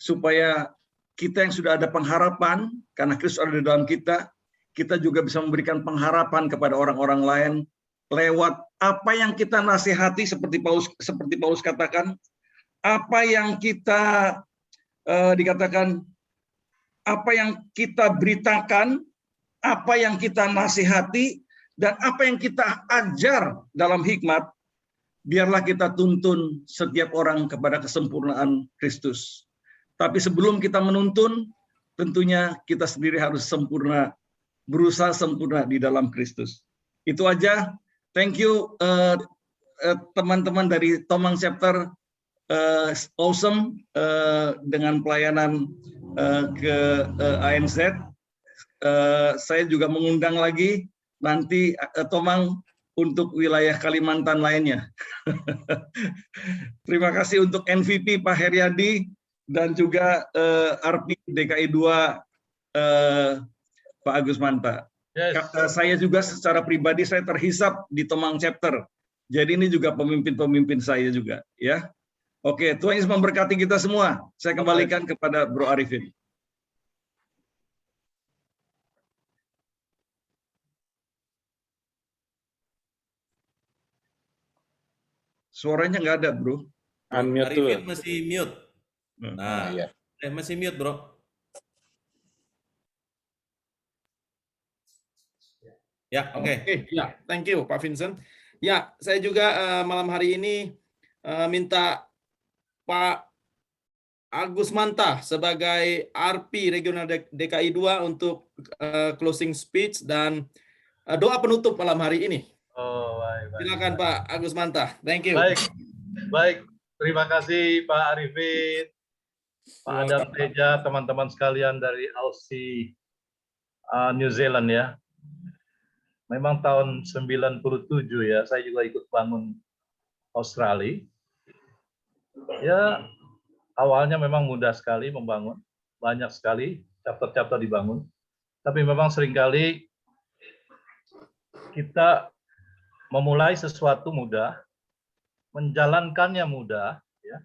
supaya kita yang sudah ada pengharapan, karena Kristus ada di dalam kita, kita juga bisa memberikan pengharapan kepada orang-orang lain lewat apa yang kita nasihati, seperti Paulus katakan, apa yang kita dikatakan, apa yang kita beritakan, apa yang kita nasihati, dan apa yang kita ajar dalam hikmat, biarlah kita tuntun setiap orang kepada kesempurnaan Kristus. Tapi sebelum kita menuntun, tentunya kita sendiri harus sempurna, berusaha sempurna di dalam Kristus. Itu aja. Thank you teman-teman dari Tomang Chapter, awesome dengan pelayanan ke ANZ. Saya juga mengundang lagi nanti Tomang untuk wilayah Kalimantan lainnya. Terima kasih untuk MVP Pak Heriadi dan juga RP DKI 2 Pak Agus Manta. Yes. Saya juga secara pribadi saya terhisap di Tomang Chapter. Jadi ini juga pemimpin-pemimpin saya juga, ya. Oke, Tuhan Yesus memberkati kita semua. Saya kembalikan kepada Bro Arifin. Suaranya nggak ada, Bro. Unmute dulu. Arifin masih mute. Nah, iya. Masih mute, Bro. Ya, oke. Ya, thank you Pak Vincent. Ya, saya juga malam hari ini minta Pak Agus Manta sebagai RP Regional DKI 2 untuk closing speech dan doa penutup malam hari ini. Oh, baik. Silakan Pak Agus Manta. Thank you. Baik. Terima kasih Pak Arifin, Pak Adam Teja, teman-teman sekalian dari Aussie, New Zealand ya. Memang tahun 97 ya, saya juga ikut bangun Australia. Ya, awalnya memang mudah sekali membangun, banyak sekali chapter-chapter dibangun. Tapi memang seringkali kita memulai sesuatu mudah, menjalankannya mudah, ya.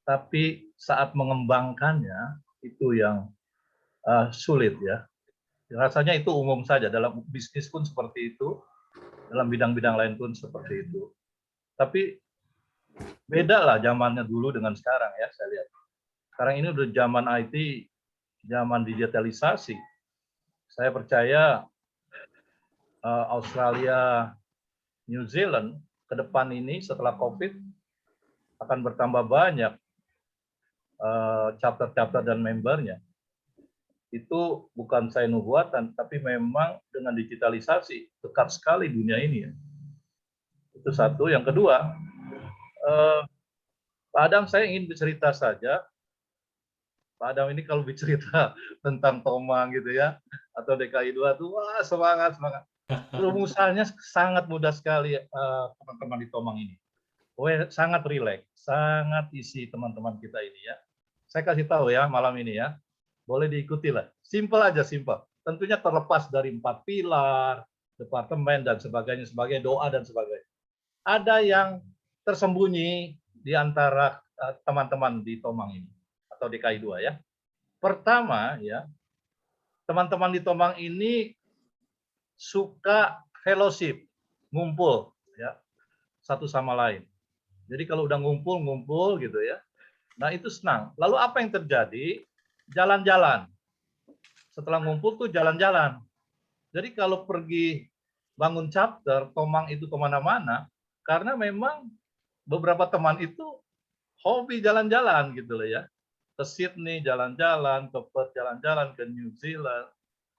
Tapi saat mengembangkannya itu yang sulit ya. Rasanya itu umum saja, dalam bisnis pun seperti itu, dalam bidang-bidang lain pun seperti itu. Tapi beda lah zamannya dulu dengan sekarang ya, saya lihat. Sekarang ini udah zaman IT, zaman digitalisasi. Saya percaya Australia, New Zealand ke depan ini setelah COVID akan bertambah banyak chapter-chapter dan membernya. Itu bukan saya nubuatan, tapi memang dengan digitalisasi dekat sekali dunia ini ya. Itu satu. Yang kedua, Pak Adam, saya ingin bercerita saja. Pak Adam ini kalau bercerita tentang Tomang gitu ya, atau DKI 2 tuh wah semangat. Rumusannya sangat mudah sekali teman-teman di Tomang ini. Sangat rileks, sangat isi teman-teman kita ini ya. Saya kasih tahu ya malam ini ya. Boleh diikuti lah. Simple aja, simple. Tentunya terlepas dari 4 pilar, departemen dan sebagainya, doa dan sebagainya. Ada yang tersembunyi di antara teman-teman di Tomang ini atau DKI 2 ya. Pertama ya, teman-teman di Tomang ini suka fellowship, ngumpul ya, satu sama lain. Jadi kalau udah ngumpul gitu ya. Nah, itu senang. Lalu apa yang terjadi? Jalan-jalan. Setelah ngumpul tuh jalan-jalan. Jadi kalau pergi bangun chapter, Tomang itu kemana-mana, karena memang beberapa teman itu hobi jalan-jalan gitu loh ya. Ke Sydney jalan-jalan, ke Perth jalan-jalan, ke New Zealand,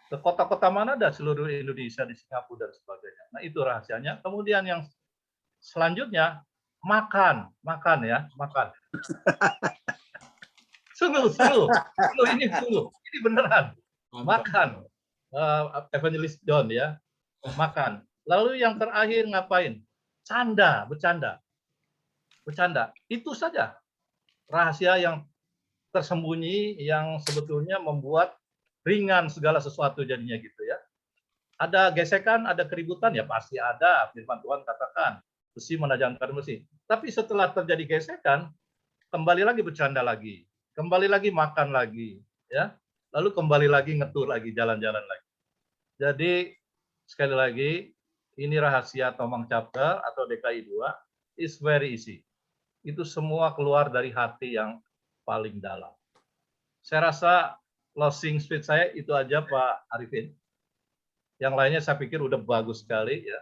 ke kota-kota mana ada seluruh Indonesia, di Singapura dan sebagainya. Nah itu rahasianya. Kemudian yang selanjutnya makan ya, makan. Sungguh, ini beneran. Makan. Evangelist John ya, makan. Lalu yang terakhir ngapain? Bercanda. Itu saja rahasia yang tersembunyi yang sebetulnya membuat ringan segala sesuatu jadinya gitu ya. Ada gesekan, ada keributan ya pasti ada. Firman Tuhan katakan besi menajamkan besi. Tapi setelah terjadi gesekan, kembali lagi bercanda lagi. Kembali lagi makan lagi, ya. Lalu kembali lagi ngetur lagi, jalan-jalan lagi. Jadi sekali lagi, ini rahasia Tomang Chapter atau DKI 2 is very easy. Itu semua keluar dari hati yang paling dalam. Saya rasa closing speech saya itu aja Pak Arifin. Yang lainnya saya pikir udah bagus sekali ya.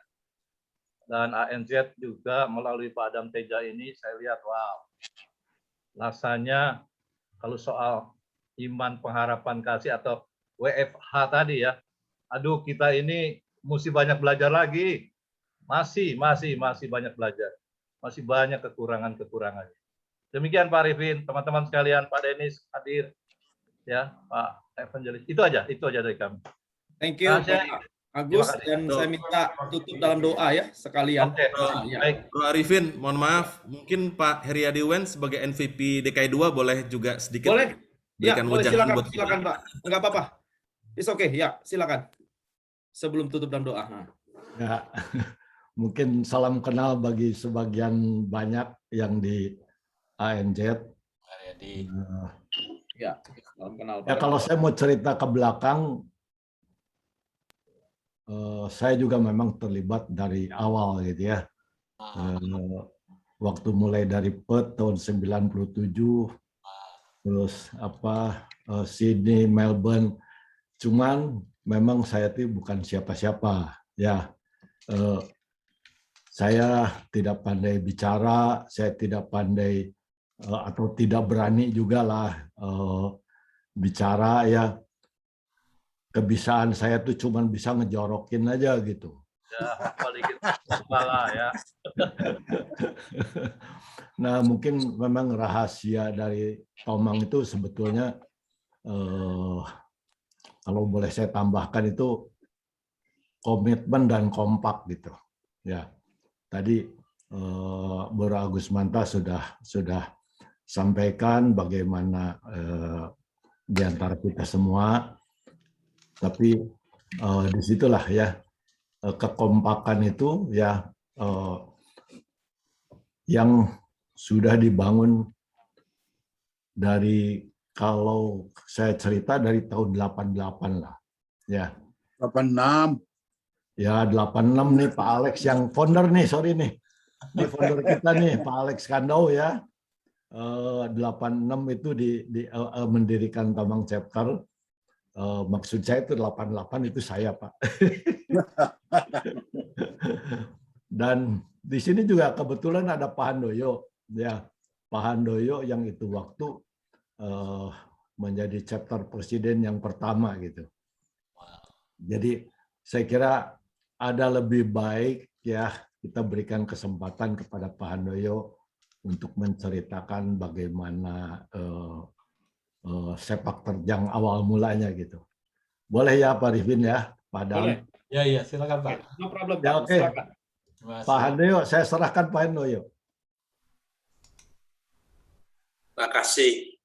Dan ANZ juga melalui Pak Adam Teja ini saya lihat wow. Rasanya Kalau soal iman, pengharapan, kasih atau WFH tadi ya, aduh kita ini mesti banyak belajar lagi. Masih banyak belajar. Masih banyak kekurangan-kekurangannya. Demikian Pak Arifin, teman-teman sekalian, Pak Denis hadir, ya Pak Evangelis. Itu aja dari kami. Thank you, Nah, Pak Agus, dan saya minta tutup dalam doa ya sekalian. Oke, Ya. baik. Bro Arifin, mohon maaf, mungkin Pak Heriadi Wen sebagai MVP DKI 2 boleh juga sedikit Boleh? Ya, berikan boleh, wejangan buat kita. silakan Pak. Enggak apa-apa. It's okay, ya, silakan. Sebelum tutup dalam doa. Ya, mungkin salam kenal bagi sebagian banyak yang di ANZ. Ya, salam kenal. Ya, kalau saya mau cerita ke belakang, saya juga memang terlibat dari awal gitu ya. Waktu mulai dari Perth tahun 97, terus Sydney, Melbourne. Cuman memang saya itu bukan siapa-siapa ya. Saya tidak pandai bicara, saya tidak pandai atau tidak berani juga lah bicara ya. Kebisaan saya tuh cuman bisa ngejorokin aja gitu. Ya, balikin kepala ya. Nah, mungkin memang rahasia dari Tomang itu sebetulnya kalau boleh saya tambahkan itu komitmen dan kompak gitu. Ya, tadi Bro Agus Manta sudah sampaikan bagaimana di antara kita semua, tapi disitulah ya kekompakan itu ya yang sudah dibangun dari, kalau saya cerita dari tahun 88 lah ya. 86. Ya 86 nih Pak Alex yang founder nih, sorry nih. Ini founder kita nih Pak Alex Kandau ya. 86 itu mendirikan Tomang Chapter. Maksud saya itu 88 itu saya Pak. Dan di sini juga kebetulan ada Pak Handoyo ya. Pak Handoyo yang itu waktu menjadi chapter presiden yang pertama gitu. Jadi saya kira ada lebih baik ya kita berikan kesempatan kepada Pak Handoyo untuk menceritakan bagaimana sepak terjang awal mulanya gitu. Boleh ya Pak Arifin ya, Pak Adam? Boleh. Ya, silakan Pak. No problem, Ya, Pak. oke. Silakan. Pak Handoyo, saya serahkan Pak Handoyo. Terima kasih.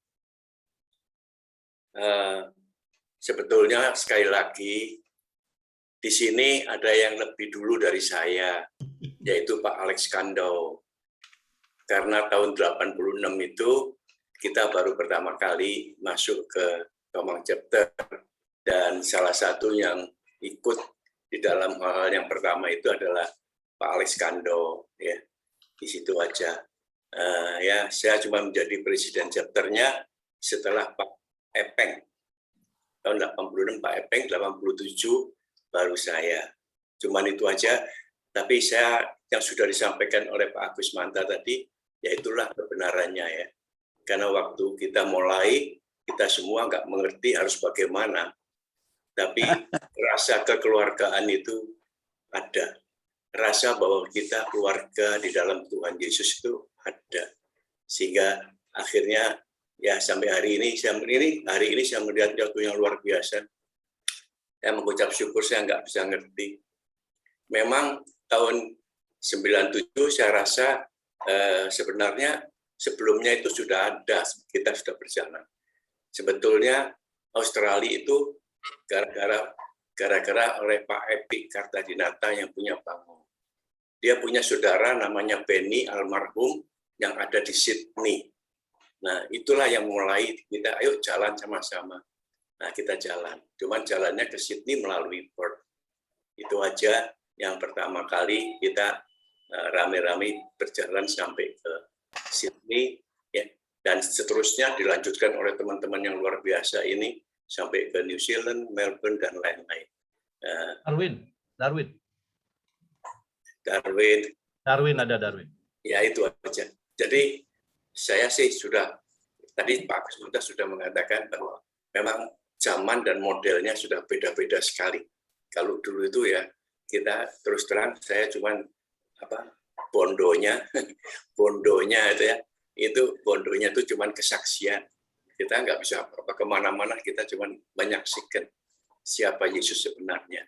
Sebetulnya sekali lagi di sini ada yang lebih dulu dari saya, yaitu Pak Alex Kandau. Karena tahun 86 itu kita baru pertama kali masuk ke Tomang Chapter, dan salah satu yang ikut di dalam hal yang pertama itu adalah Pak Alex Kandau. Ya, di situ aja. Ya, saya cuma menjadi presiden chapternya setelah Pak Epeng. Tahun 86 Pak Epeng, 87 baru saya. Cuman itu aja. Tapi saya yang sudah disampaikan oleh Pak Agus Manta tadi, ya itulah kebenarannya ya. Karena waktu kita mulai, kita semua nggak mengerti harus bagaimana. Tapi rasa kekeluargaan itu ada. Rasa bahwa kita keluarga di dalam Tuhan Yesus itu ada. Sehingga akhirnya ya sampai hari ini saya melihat sesuatu yang luar biasa. Saya mengucap syukur, saya nggak bisa ngerti. Memang tahun 97 saya rasa sebenarnya sebelumnya itu sudah ada, kita sudah berjalan. Sebetulnya Australia itu gara-gara oleh Pak Epi Kartadinata yang punya bangun. Dia punya saudara namanya Benny almarhum yang ada di Sydney. Nah, itulah yang mulai kita, ayo jalan sama-sama. Nah, kita jalan. Cuman jalannya ke Sydney melalui Perth. Itu aja yang pertama kali kita rame-rame berjalan sampai ke Sydney, ya. Dan seterusnya dilanjutkan oleh teman-teman yang luar biasa ini sampai ke New Zealand, Melbourne, dan lain-lain. Darwin. Ada Darwin. Ya, itu aja. Jadi saya sih sudah Tadi Pak Agus sudah mengatakan bahwa memang zaman dan modelnya sudah beda-beda sekali. Kalau dulu itu ya kita terus terang saya cuman bondonya bondonya itu cuman kesaksian. Kita nggak bisa kemana-mana, kita cuman menyaksikan siapa Yesus sebenarnya.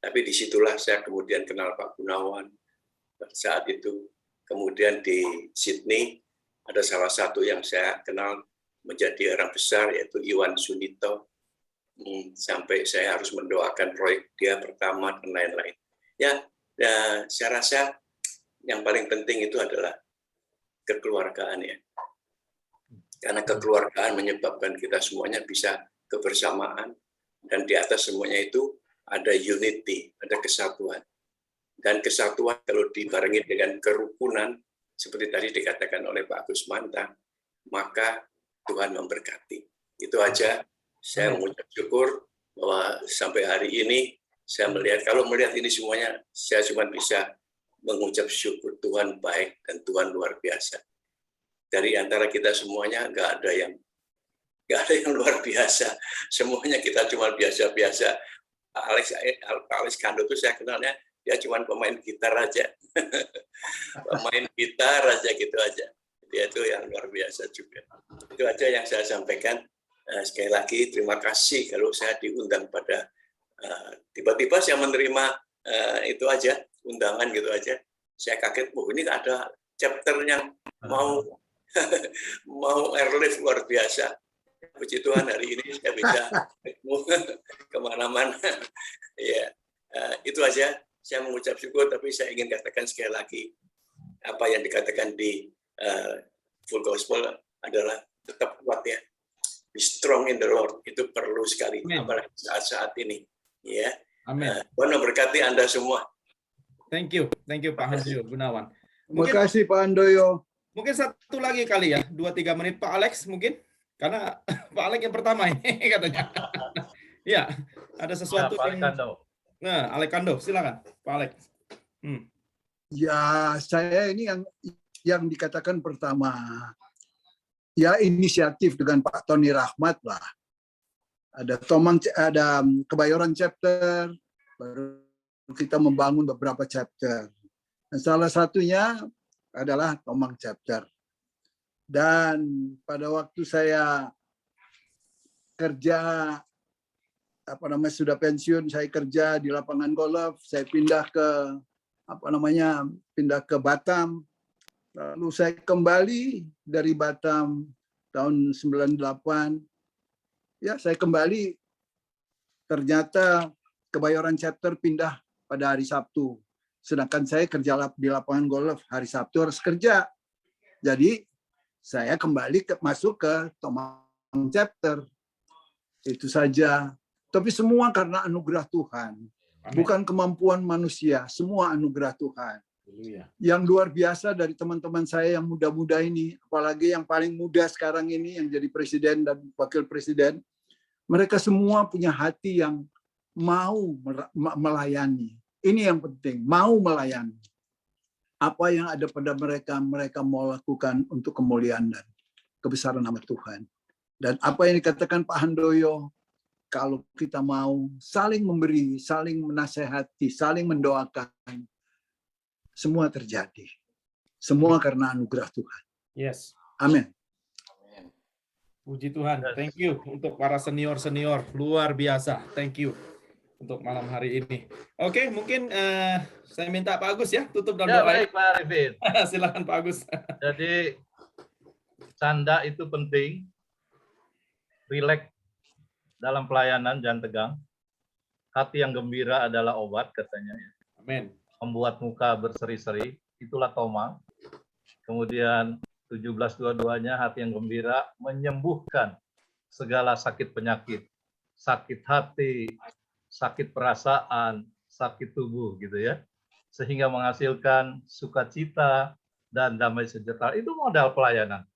Tapi disitulah saya kemudian kenal Pak Gunawan saat itu. Kemudian di Sydney ada salah satu yang saya kenal menjadi orang besar, yaitu Iwan Sunito. Sampai saya harus mendoakan proyek dia pertama dan lain-lain. Ya, saya rasa yang paling penting itu adalah kekeluargaan ya. Karena kekeluargaan menyebabkan kita semuanya bisa kebersamaan, dan di atas semuanya itu ada unity, ada kesatuan. Dan kesatuan kalau dibarengi dengan kerukunan, seperti tadi dikatakan oleh Pak Agus Manta, maka Tuhan memberkati. Itu aja, saya mengucap syukur bahwa sampai hari ini, saya melihat, kalau melihat ini semuanya, saya cuma bisa mengucap syukur Tuhan baik dan Tuhan luar biasa. Dari antara kita semuanya nggak ada yang luar biasa. Semuanya kita cuma biasa-biasa. Pak Alex Kando itu saya kenalnya, dia cuma pemain gitar aja. Pemain gitar aja gitu aja. Dia itu yang luar biasa juga. Itu aja yang saya sampaikan. Sekali lagi terima kasih kalau saya diundang pada tiba-tiba saya menerima itu aja, undangan gitu aja. Saya kaget, ini ada chapter yang mau airlift luar biasa. Puji Tuhan hari ini saya bisa kemana-mana. Ya, itu aja. Saya mengucap syukur, tapi saya ingin katakan sekali lagi, apa yang dikatakan di Full Gospel adalah tetap kuat ya. Be strong in the Lord, itu perlu sekali, apalagi saat-saat ini. Ya. Amin. Tuhan memberkati Anda semua. Thank you Pak Handoyo Gunawan. Terima kasih Pak Handoyo. Mungkin satu lagi kali ya, 2-3 menit Pak Alex mungkin, karena Pak Alex yang pertama ini katanya. Ya, ada sesuatu yang... Nah, Alex Kando, silakan Pak Alex. Ya, saya ini yang dikatakan pertama, ya inisiatif dengan Pak Tony Rahmat lah. Ada Kebayoran chapter, baru kita membangun beberapa chapter. Dan salah satunya adalah Tomang chapter. Dan pada waktu saya kerja sudah pensiun, saya kerja di lapangan golf, saya pindah ke Batam. Lalu saya kembali dari Batam tahun 98. Ya, saya kembali, ternyata Kebayoran chapter pindah pada hari Sabtu. Sedangkan saya kerja di lapangan golf, hari Sabtu harus kerja. Jadi saya kembali masuk ke Tomang chapter. Itu saja. Tapi semua karena anugerah Tuhan. Bukan kemampuan manusia, semua anugerah Tuhan. Yang luar biasa dari teman-teman saya yang muda-muda ini, apalagi yang paling muda sekarang ini yang jadi presiden dan wakil presiden, mereka semua punya hati yang mau melayani. Ini yang penting, mau melayani. Apa yang ada pada mereka, mereka mau lakukan untuk kemuliaan dan kebesaran nama Tuhan. Dan apa yang dikatakan Pak Handoyo, kalau kita mau saling memberi, saling menasehati, saling mendoakan, semua terjadi. Semua karena anugerah Tuhan. Yes. Amin. Puji Tuhan. Thank you untuk para senior-senior. Luar biasa. Thank you untuk malam hari ini. Oke, mungkin saya minta Pak Agus ya, tutup dan doa. Baik, Pak Arifin. Silakan Pak Agus. Jadi, canda itu penting. Rileks dalam pelayanan, jangan tegang. Hati yang gembira adalah obat, katanya. Amin. Membuat muka berseri-seri, itulah Tomang. Kemudian 17:22-nya hati yang gembira menyembuhkan segala sakit penyakit, sakit hati, sakit perasaan, sakit tubuh, gitu ya. Sehingga menghasilkan sukacita dan damai sejahtera. Itu modal pelayanan.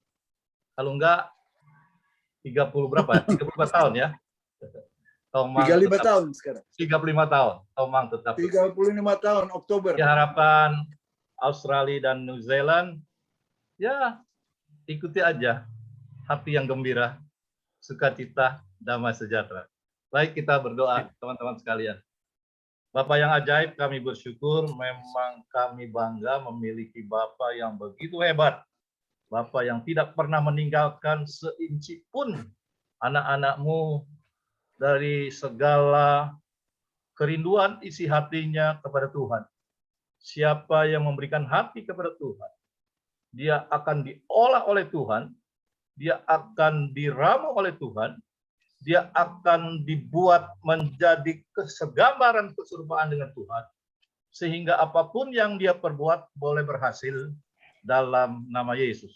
Kalau enggak 30 berapa? 35 tahun ya. Tomang 35 tahun sekarang. 35 tahun. Tomang tetap. 35 tahun Oktober. hati yang gembira, sukacita, damai sejahtera. Baik, kita berdoa teman-teman sekalian. Bapak yang ajaib, kami bersyukur, memang kami bangga memiliki Bapak yang begitu hebat. Bapak yang tidak pernah meninggalkan seinci pun anak-anak-Mu dari segala kerinduan isi hatinya kepada Tuhan. Siapa yang memberikan hati kepada Tuhan, dia akan diolah oleh Tuhan, dia akan diramu oleh Tuhan, dia akan dibuat menjadi segambaran keserupaan dengan Tuhan, sehingga apapun yang dia perbuat boleh berhasil dalam nama Yesus.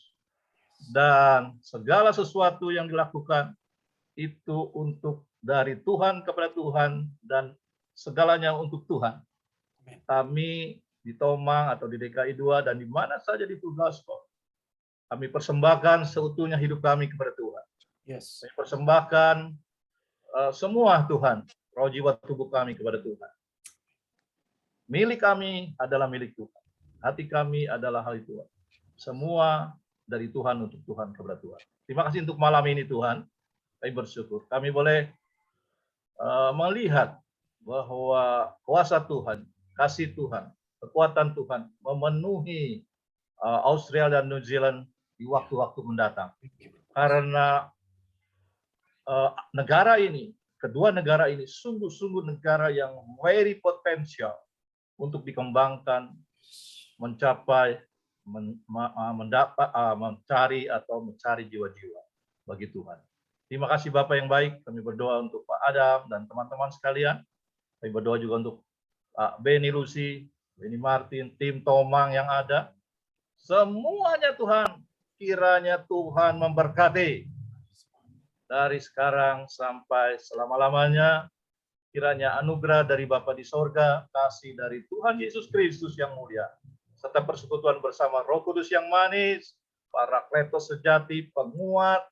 Dan segala sesuatu yang dilakukan itu untuk dari Tuhan kepada Tuhan dan segalanya untuk Tuhan. Kami di Tomang atau di DKI 2 dan di mana saja di Full Gospel, kami persembahkan seutuhnya hidup kami kepada Tuhan. Yes. Kami persembahkan semua Tuhan, roh jiwa tubuh kami kepada Tuhan. Milik kami adalah milik Tuhan. Hati kami adalah hal Tuhan. Semua dari Tuhan untuk Tuhan kepada Tuhan. Terima kasih untuk malam ini Tuhan. Kami bersyukur. Kami boleh melihat bahwa kuasa Tuhan, kasih Tuhan, kekuatan Tuhan memenuhi Australia dan New Zealand di waktu-waktu mendatang. Karena negara ini, kedua negara ini sungguh-sungguh negara yang very potensial untuk dikembangkan, mencapai, mencari jiwa-jiwa bagi Tuhan. Terima kasih Bapak yang baik. Kami berdoa untuk Pak Adam dan teman-teman sekalian. Kami berdoa juga untuk Pak Benny Lucy, Benny Martin, tim Tomang yang ada. Semuanya Tuhan, kiranya Tuhan memberkati. Dari sekarang sampai selama-lamanya, kiranya anugerah dari Bapa di sorga, kasih dari Tuhan Yesus Kristus yang mulia, serta persekutuan bersama Roh Kudus yang manis, Parakletos sejati, penguat,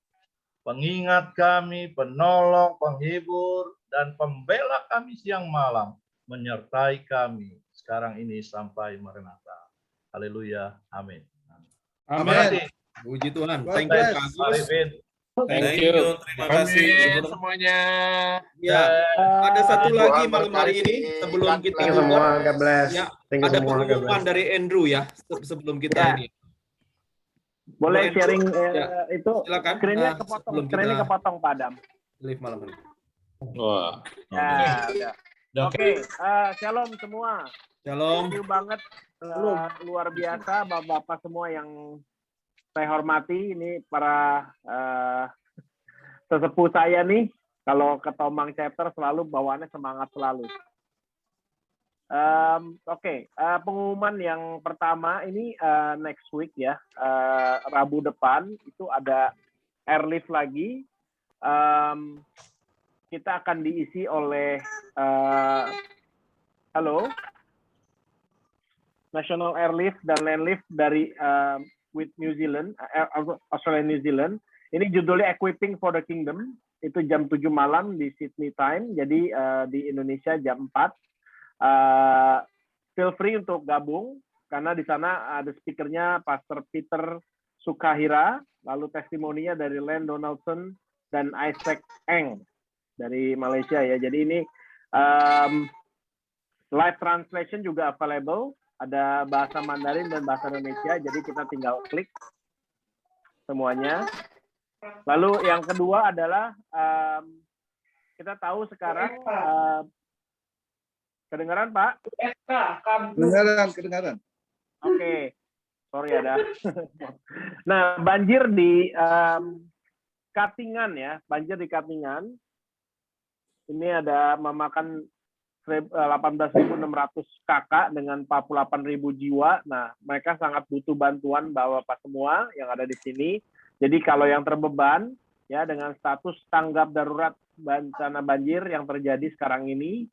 pengingat kami, penolong, penghibur, dan pembela kami siang malam, menyertai kami sekarang ini sampai Maranatha. Haleluya. Amin. Amin. Puji Tuhan. Thank you, Pak Agus. Thank you. Terima kasih semuanya. Ya, ada satu lagi malam hari ini sebelum kita semua, God bless. Ya, Thank you ada semua, God pengumuman bless. dari Andrew ya sebelum kita ini. Boleh Andrew, sharing ya, itu silakan. screen-nya Sebelum screen-nya kita kepotong Pak Adam. live malam ini. Wah. Ya, udah. Udah, Oke, shalom semua. Shalom. Thank you banget, luar biasa Bapak-bapak semua yang saya hormati. Ini para sesepuh saya nih. Kalau ke Tomang chapter selalu bawaannya semangat selalu. Oke, pengumuman yang pertama ini next week ya, Rabu depan itu ada airlift lagi. Kita akan diisi oleh National Airlift dan Landlift dari with New Zealand, Australia New Zealand. Ini judulnya Equipping for the Kingdom. Itu jam 7 malam di Sydney time. Jadi di Indonesia jam 4. Feel free untuk gabung karena di sana ada speakernya Pastor Peter Sukahira, lalu testimoninya dari Len Donaldson dan Isaac Eng dari Malaysia ya. Jadi ini live translation juga available, ada bahasa Mandarin dan bahasa Indonesia, jadi kita tinggal klik semuanya. Lalu yang kedua adalah kita tahu sekarang kedengaran Pak? Kedengaran. Oke, sorry ada. Nah, banjir di Katingan ya, banjir di Katingan. Ini ada memakan 18.600 kakak dengan 48.000 jiwa. Nah, mereka sangat butuh bantuan Bapak semua yang ada di sini. Jadi kalau yang terbeban ya dengan status tanggap darurat bencana banjir yang terjadi sekarang ini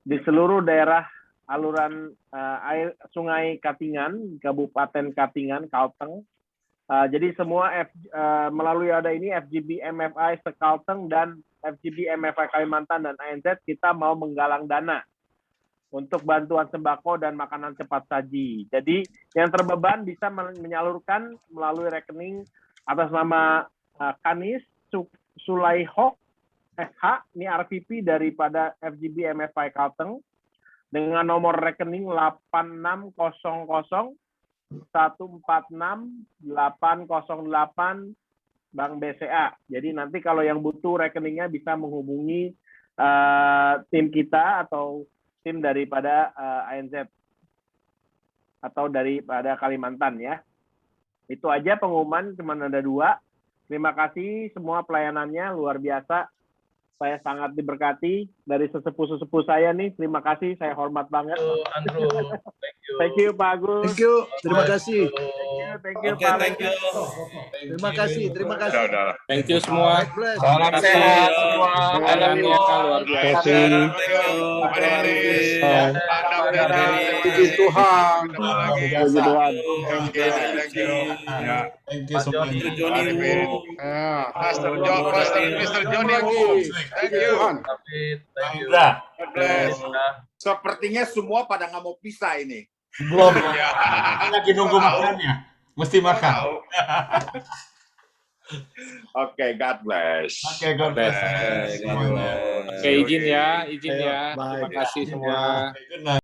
di seluruh daerah aluran air Sungai Katingan, Kabupaten Katingan, Kalteng. Jadi semua melalui ada ini FGB MFI Sekalteng dan FGB MFI Kalimantan dan ANZ kita mau menggalang dana untuk bantuan sembako dan makanan cepat saji. Jadi yang terbeban bisa menyalurkan melalui rekening atas nama Kanis Sulaihok SH, ini RVP daripada FGB MFI Kalteng, dengan nomor rekening 8601468808 Bank BCA. Jadi nanti kalau yang butuh rekeningnya bisa menghubungi tim kita atau tim daripada ANZ atau daripada Kalimantan ya. Itu aja pengumuman, cuma ada 2. Terima kasih semua pelayanannya luar biasa. Saya sangat diberkati dari sesepuh-sesepuh saya nih. Terima kasih, saya hormat banget. Andrew, thank you Pak Agus. Thank you, terima kasih. Thank you Oke, Pak thank Alex. you. Terima kasih, terima kasih. Thank you semua. God bless. Salam sehat semua. Pelayanannya luar biasa. Puji Tuhan. Puji Tuhan. Thank you semuanya. Mr. Johnny Wu. Thank you. Thank you. Indra. God bless. Sepertinya semua pada nggak mau pisah ini. Belum. Kita lagi nunggu makannya. Mesti makan. Oke, God bless. Oke, God bless. Oke, izin ya. Ayo, bye. Terima kasih semua. Good night.